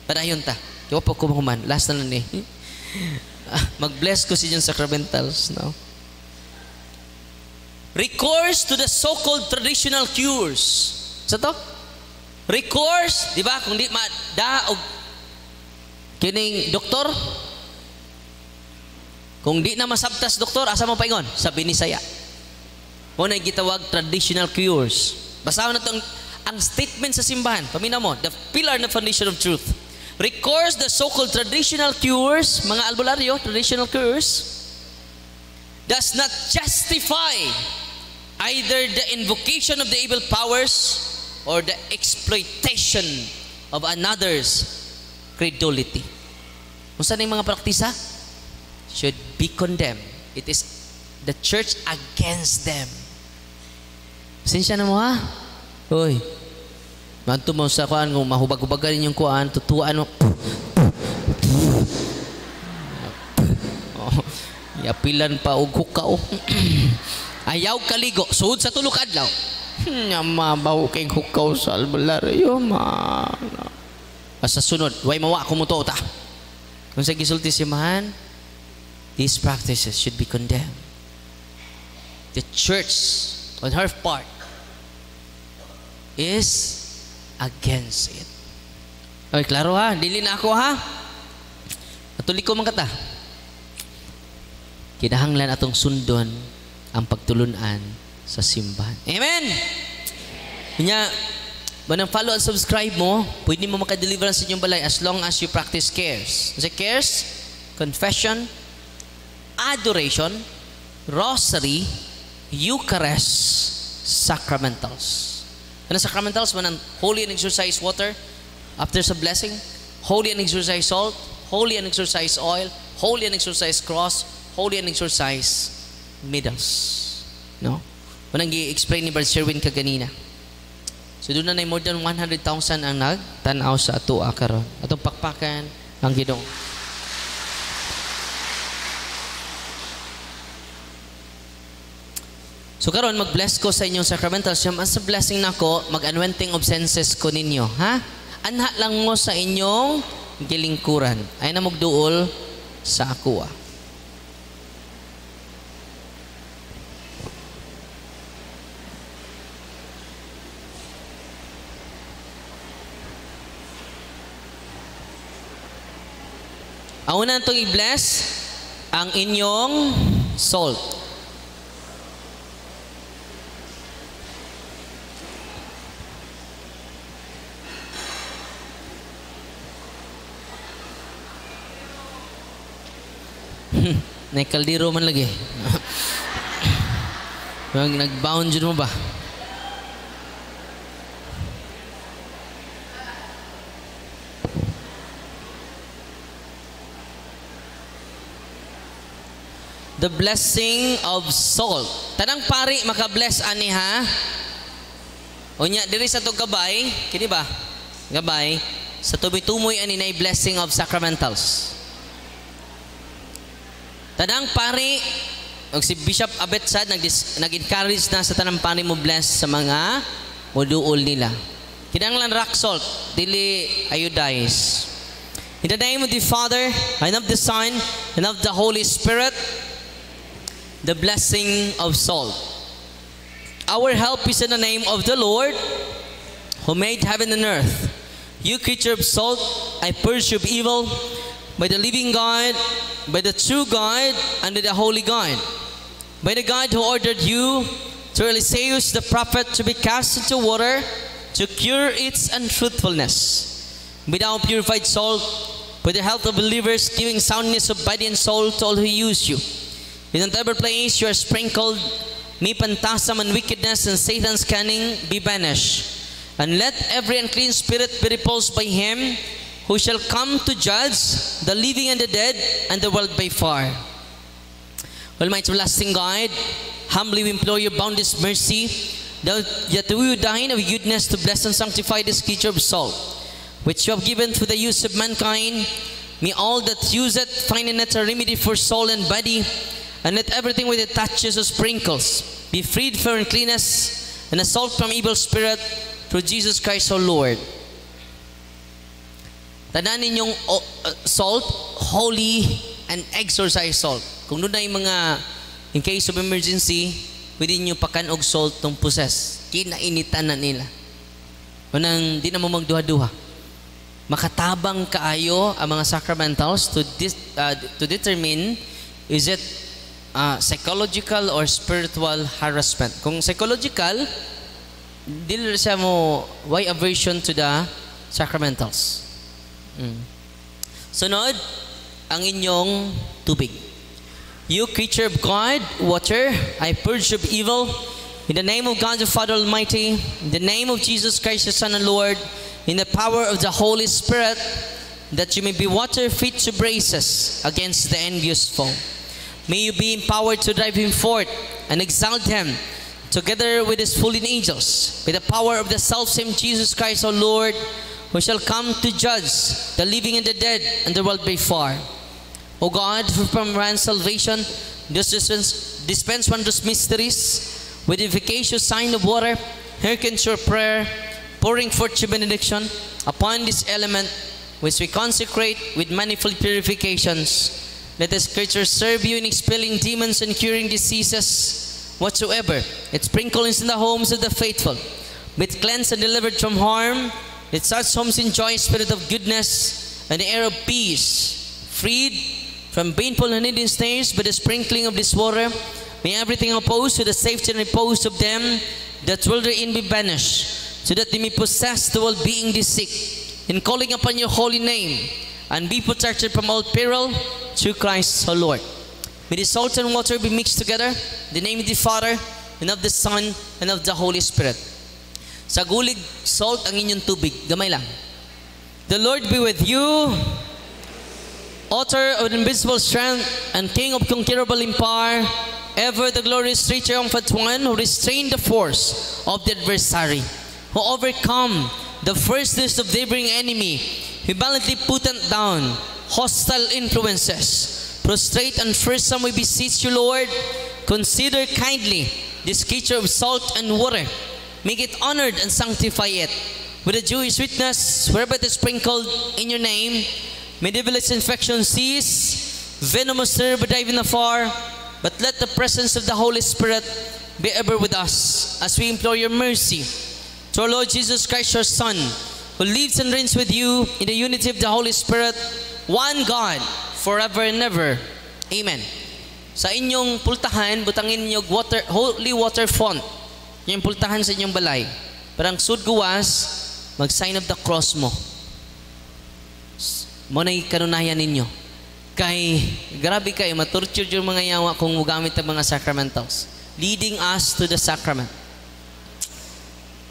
Padayon ta. Iwa po kumuhuman. Last na lang ni. mag-bless ko sa inyong sacramentals, no? Recourse to the so-called traditional cures. Sa to? Recourse, di ba? Kung di daog kining doktor, kung di na masabtas doktor, asa mo paingon? Sa Binisaya. Kung na gitawag traditional cures. Basahan na itong ang statement sa simbahan. Pamina mo, the pillar and the foundation of truth. Recourse the so-called traditional cures, mga albularyo, traditional cures, does not justify either the invocation of the evil powers or the exploitation of another's credulity. Kung saan yung mga praktisa? Should be condemned. It is the church against them. Sinsya na mo ha? Uy, manto mo sa kuan, kung mahubag-hubagan yung kuan, tutuan mo. Yapilan pa og hukaw. Ayaw kaligo, suod sa tulok adlaw. Mabaw kay hukaw sa albularyo, sa sunod, way mawa ko mo to ta. Kung sa gisulti simahan, these practices should be condemned. The church, on her part, is against it. Okay, klaro ha? Dili na ako ha? Natulik ko man kata. Kinahanglan atong sundon ang pagtulunan sa simbahan. Amen! Kanya, manang follow and subscribe mo, pwede mo makadeliver sa inyong balay as long as you practice cares. Sa cares, confession, adoration, rosary, Eucharist, sacramentals. Ano sacramentals? Manang holy and exorcised water after sa blessing, holy and exorcised salt, holy and exorcised oil, holy and exorcised cross, holy and exorcised middles. No? Manang gi-explain ni Brother Sherwin kaganina. So doon na more than 100,000 ang nagtanaw sa ato karon. Atong pakpakan ang Ginoo. So karon mag-bless ko sa inyong sacramentals. Sa blessing nako, mag-anointing of senses ko ninyo, ha? Anha lang mo sa inyong gilingkuran. Ay na magduol sa ako. Una itong i-bless ang inyong salt. Naikaldiro man lagi. Nag-bound dyan mo ba? The blessing of salt. Tanang pari maka-bless ani ha? Unya diri sa tong gabay, kini ba? Gabay sa tumoy-tumoy ani na blessing of sacramentals. Tanang pari og si Bishop Abetsad nag-encourage na sa tanang pari mo bless sa mga moduol nila. Kinahanglan rock salt, dili iodized. In the name of the Father, and of the Son, and of the Holy Spirit, the blessing of salt. Our help is in the name of the Lord, who made heaven and earth. You creature of salt, I purge you of evil, by the living God, by the true God, and by the holy God. By the God who ordered you through Eliseus the prophet to be cast into water to cure its untruthfulness. By the purified salt, by the health of believers, giving soundness of body and soul to all who use you. In whatever place you are sprinkled, may phantasm and wickedness and Satan's cunning be banished. And let every unclean spirit be repulsed by him who shall come to judge the living and the dead and the world by fire. Almighty everlasting God, humbly we implore your boundless mercy, that we would dine of goodness to bless and sanctify this creature of salt, which you have given for the use of mankind. May all that use it find in it a remedy for soul and body, and let everything with it touches or sprinkles be freed from uncleanness and assault from evil spirit through Jesus Christ our Lord. Tanan ninyong salt, holy and exorcise salt. Kung doon ay mga, in case of emergency, pwede nyo pakanog salt tong possess. Kinainitan na nila. Manang di na mo magduha-duha. Makatabang kaayo ang mga sacramentals to determine is it psychological or spiritual harassment. Kung psychological, dili siya mo why aversion to the sacramentals. Sunod, ang inyong tubig. You creature of God, water, I purge of evil. In the name of God the Father Almighty, in the name of Jesus Christ the Son and Lord, in the power of the Holy Spirit, that you may be water fit to braces against the envious foe. May you be empowered to drive him forth and exalt him together with his fallen angels, with the power of the self-same Jesus Christ our Lord, who shall come to judge the living and the dead and the world by far. O God, from man's salvation, dispense wondrous mysteries, with the efficacious sign of water, hearken to your prayer, pouring forth your benediction upon this element, which we consecrate with manifold purifications. Let this creature serve you in expelling demons and curing diseases whatsoever. It sprinkles in the homes of the faithful, with cleansed and delivered from harm. Let such homes enjoy a spirit of goodness and the air of peace, freed from painful and hidden snares by the sprinkling of this water. May everything opposed to the safety and repose of them that dwell therein be banished, so that they may possess the well-being they seek, in calling upon your holy name, and be protected from all peril through Christ our Lord. May the salt and water be mixed together, in the name of the Father, and of the Son, and of the Holy Spirit. Sa gulig salt ang inyong tubig, gamay lang. The Lord be with you, author of invisible strength, and King of conquerable empire, ever the glorious triumphant one, who restrained the force of the adversary, who overcome the fierceness of the neighboring enemy, who valiantly put down hostile influences. Prostrate and fearsome we beseech you, Lord, consider kindly this creature of salt and water. Make it honored and sanctify it with a Jewish witness, wherever it is sprinkled in your name. May devilish infection cease, venomous snare be driven afar, but let the presence of the Holy Spirit be ever with us, as we implore your mercy. To our Lord Jesus Christ, your Son, who lives and reigns with you in the unity of the Holy Spirit, one God, forever and ever. Amen. Sa inyong pultahan, butangin niyo water, holy water font. Yung pultahan sa inyong balay. Parang sudguwas, mag-sign of the cross mo. Mo na ikanunayan ninyo. Kay, grabe kayo, matorture yung mga yawa kung mugamit ang mga sacramentals. Leading us to the sacrament.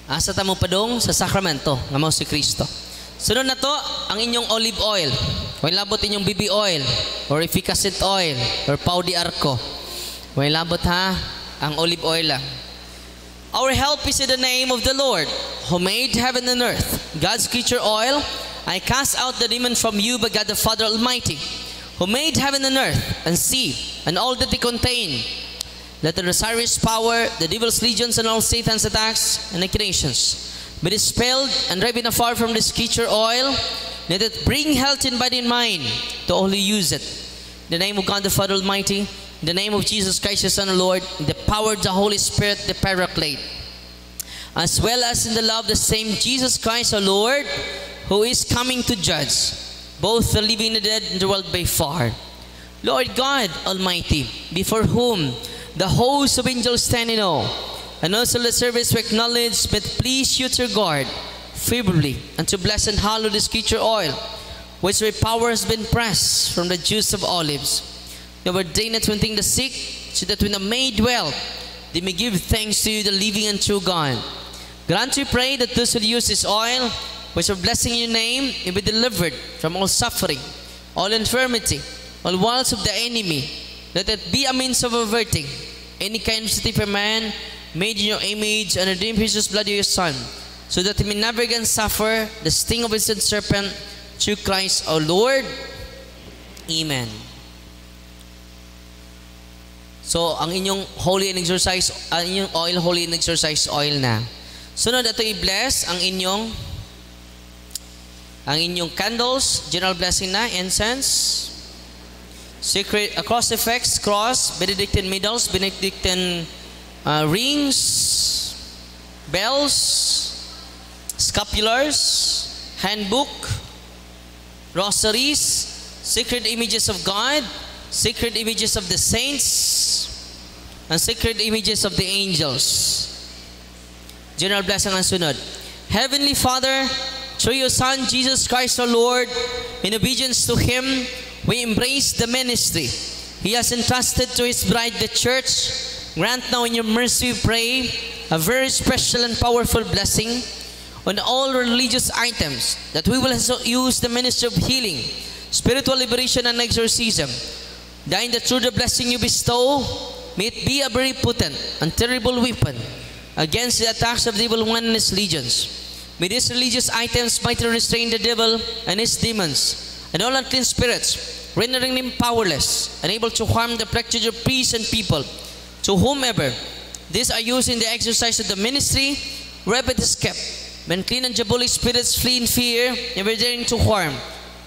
Asa tamo padong sa sakramento, nga mao si Kristo. Sunod na to, ang inyong olive oil. Way labot inyong BB oil, or efficacent oil, or pau de arco. Way labot ha, ang olive oil lang. Our help is in the name of the Lord, who made heaven and earth. God's creature oil, I cast out the demon from you by God the Father Almighty, who made heaven and earth, and sea, and all that they contain. Let the Rosarius power, the devil's legions, and all Satan's attacks and inclinations be dispelled and driven afar from this creature oil. Let it bring health in body and mind to all who use it. In the name of God the Father Almighty, in the name of Jesus Christ, the Son of the Lord, in the power of the Holy Spirit, the Paraclete, as well as in the love of the same Jesus Christ, our Lord, who is coming to judge both the living and the dead in the world by far. Lord God Almighty, before whom the hosts of angels stand in awe, and also the service we acknowledge, but please you to guard favorably and to bless and hallow this creature oil, which by power has been pressed from the juice of olives. You have ordained it to heal the sick, so that when the made well, they may give thanks to you, the living and true God. Grant, we pray, that those who use this oil, which are blessing your name, may be delivered from all suffering, all infirmity, all wiles of the enemy. Let it be a means of averting any kind of city for man, made in your image, and redeemed precious blood of your Son, so that he may never again suffer the sting of his serpent, through Christ our Lord. Amen. So, ang inyong holy and exercise, ang inyong oil, holy and exercise oil na. Sunod, ito i-bless ang inyong candles, general blessing na, incense. Sacred crucifix, cross, Benedictine medals, Benedictine rings, bells, scapulars, handbook, rosaries, sacred images of God, sacred images of the saints, and sacred images of the angels. General blessing ang sunod. Heavenly Father, through your Son, Jesus Christ our Lord, in obedience to Him, we embrace the ministry He has entrusted to His bride, the church. Grant now in your mercy, we pray, a very special and powerful blessing on all religious items, that we will also use the ministry of healing, spiritual liberation, and exorcism. Dying that through the blessing you bestow, may it be a very potent and terrible weapon against the attacks of the evil one and his legions. May these religious items mightily restrain the devil and his demons and all unclean spirits, rendering them powerless and able to harm the plectrude of priests and people. To whomever these are used in the exercise of the ministry, wherever it is kept, when clean and diabolic spirits flee in fear, never daring to harm,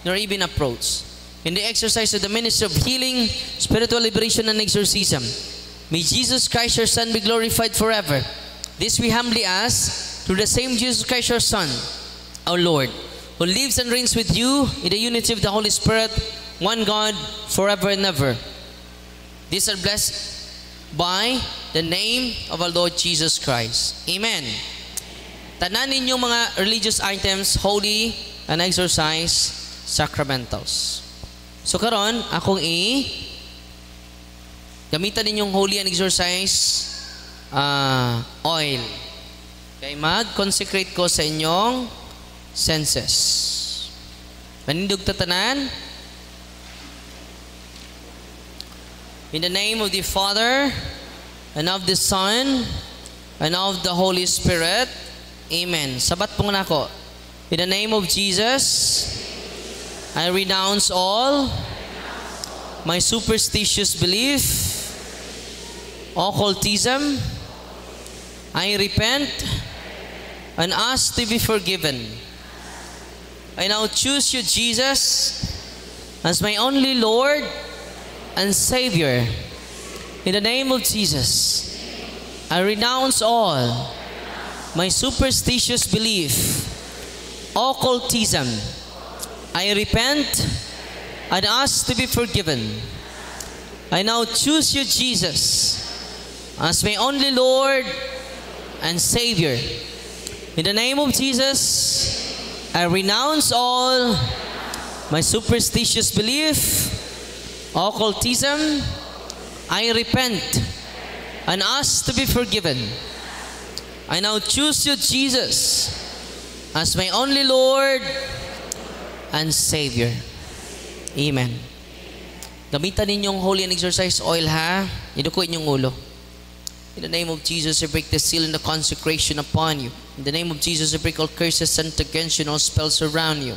nor even approach. In the exercise of the ministry of healing, spiritual liberation, and exorcism, may Jesus Christ, your Son, be glorified forever. This we humbly ask through the same Jesus Christ, your Son, our Lord, who lives and reigns with you in the unity of the Holy Spirit, one God, forever and ever. These are blessed by the name of our Lord Jesus Christ. Amen. Tanan ninyong mga religious items, holy and exorcise sacramentals. So karon akong gamitan ninyong holy and exorcise oil. Kay mag-consecrate ko sa inyong senses. Manindog tatanan. In the name of the Father, and of the Son, and of the Holy Spirit. Amen. Sabat po na ako. In the name of Jesus, I renounce all my superstitious belief, occultism. I repent and ask to be forgiven. I now choose you, Jesus, as my only Lord and Savior. In the name of Jesus, I renounce all my superstitious belief, occultism. I repent and ask to be forgiven. I now choose you, Jesus, as my only Lord and Savior. In the name of Jesus, I renounce all my superstitious belief, occultism. I repent and ask to be forgiven. I now choose you, Jesus, as my only Lord and Savior. Amen. Gamitan ninyong holy and exorcise oil, ha? Iduko inyong ulo. In the name of Jesus, I break the seal and the consecration upon you. In the name of Jesus, I break all curses sent against you and all spells around you.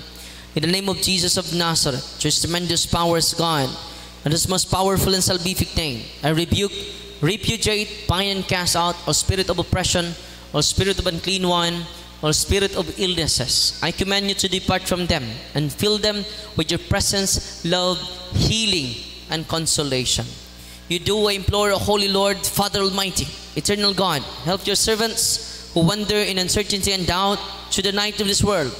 In the name of Jesus of Nazareth, whose tremendous power is God, and His most powerful and salvific name, I rebuke, repudiate, bind, and cast out all spirit of oppression, all spirit of unclean one, all spirit of illnesses. I command you to depart from them and fill them with your presence, love, healing, and consolation. You do, I implore, O Holy Lord, Father Almighty, Eternal God, help your servants who wander in uncertainty and doubt through the night of this world,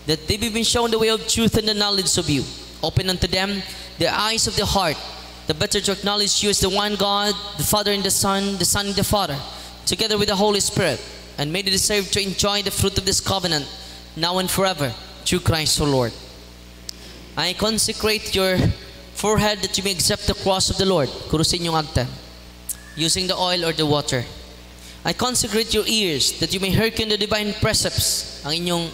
that they be been shown the way of truth and the knowledge of you. Open unto them the eyes of the heart, the better to acknowledge you as the one God, the Father and the Son and the Father, together with the Holy Spirit, and may they deserve to enjoy the fruit of this covenant, now and forever, through Christ our Lord. I consecrate your forehead that you may accept the cross of the Lord. Kurusin yung agta, using the oil or the water. I consecrate your ears that you may hearken the divine precepts, ang inyong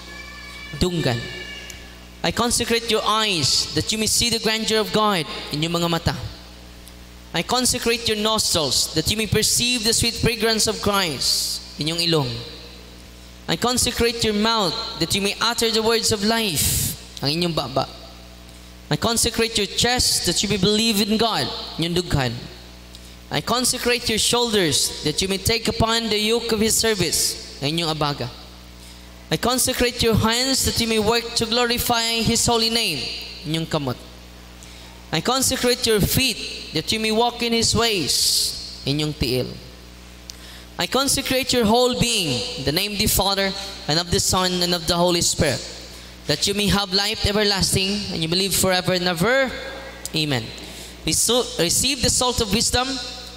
dunggan. I consecrate your eyes that you may see the grandeur of God, inyong mga mata. I consecrate your nostrils that you may perceive the sweet fragrance of Christ, inyong ilong. I consecrate your mouth that you may utter the words of life, ang inyong baba. I consecrate your chest that you may believe in God, inyong dughan. I consecrate your shoulders that you may take upon the yoke of His service, ang inyong abaga. I consecrate your hands that you may work to glorify His holy name, inyong kamot. I consecrate your feet that you may walk in His ways. Inyong tiil. I consecrate your whole being, in the name of the Father, and of the Son, and of the Holy Spirit, that you may have life everlasting, and you may live forever and ever. Amen. Receive the salt of wisdom.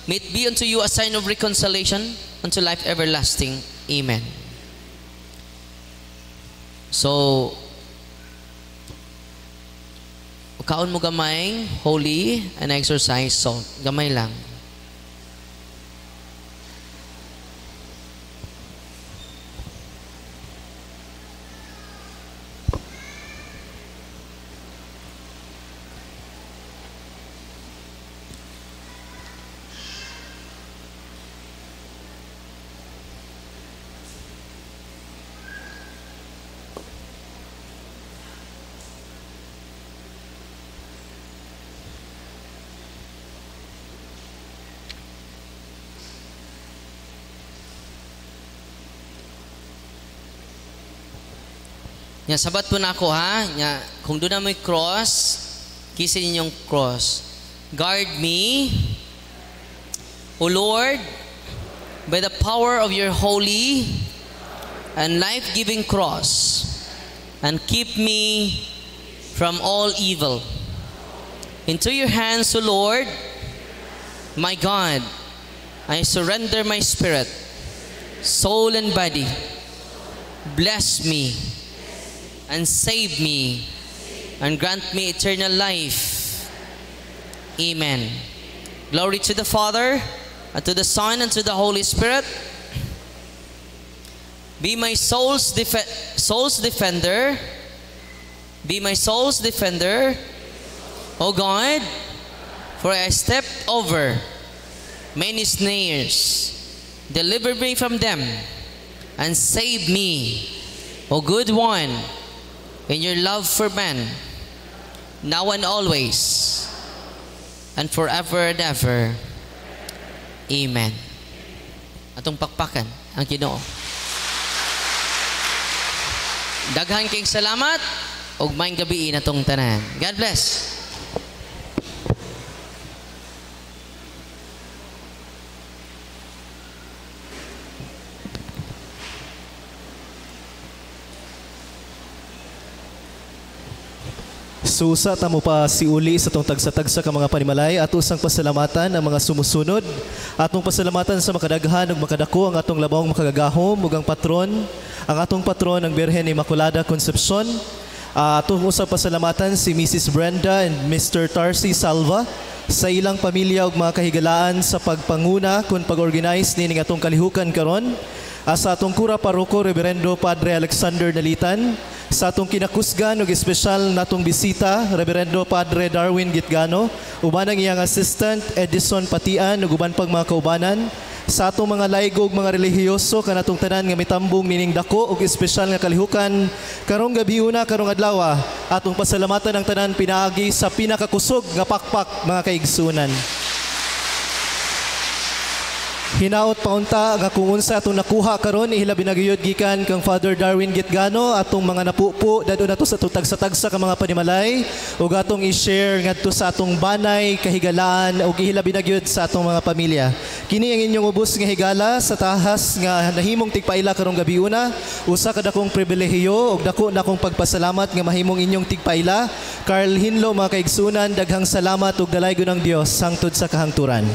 May it be unto you a sign of reconciliation unto life everlasting. Amen. So, kaon mo gamay, holy, and exercise salt. Gamay lang. Nya sabat po na ako ha. Nya kung doon na may cross, kisin ninyong cross. Guard me, O Lord, by the power of your holy and life-giving cross, and keep me from all evil. Into your hands, O Lord, my God, I surrender my spirit, soul, and body. Bless me and save me, and grant me eternal life. Amen. Glory to the Father, and to the Son, and to the Holy Spirit. Be my soul's defender. Be my soul's defender, O God, for I stepped over many snares. Deliver me from them, and save me, O good one, in your love for man, now and always, and forever and ever. Amen. Atong pakpakan ang Ginoo. Daghan kayong salamat, ug maayong gabi natong tanan. God bless. Susa tamo pa si uli sa tong tagsa-tagsa ka mga panimalay at usang pasalamatan ang mga sumusunod. Atong pasalamatan sa makadaghan ug makadako ang atong labawong makagagahom ug ang patron, ang atong patron ang Birhen Immaculada Concepcion. Atong usang pasalamatan si Mrs. Brenda and Mr. Tarsi Salva sa ilang pamilya ug mga kahigalaan sa pagpanguna kun pag-organize nining atong kalihukan karon. Sa atong kura paroko Reverendo Padre Alexander Nalitan, sa atong kinakusgan ug espesyal natong bisita Reverendo Padre Darwin Gitgano, uban ang iyang assistant Edison Patian ug uban pang mga kaubanan, sa atong mga laigog mga relihiyoso kanatong tanan nga mitambong nining dako ug espesyal nga kalihukan karong gabi una karong adlaw, atong pasalamatan ang tanan pinaagi sa pinakakusog nga pakpak mga kaigsunan. Hinaot paunta nga kung unsa atong nakuha karon ihilabi na gyud gikan kang Father Darwin Gitgano atong mga napupo dadto nato sa tagsa-tagsa ka mga panimalay ug atong i-share ngadto sa atong banay kahigalaan ug ihilabi na gyud sa atong mga pamilya. Kini ang inyong ubos nga higala sa tahas nga nahimong tigpaila karong gabi una. Usa ka dakong pribilehiyo ug dako na akong pagpasalamat nga mahimong inyong tigpaila. Carl Hinlo mga kaigsunan, daghang salamat ug dalaygon ang Dios hangtod sa kahangturan.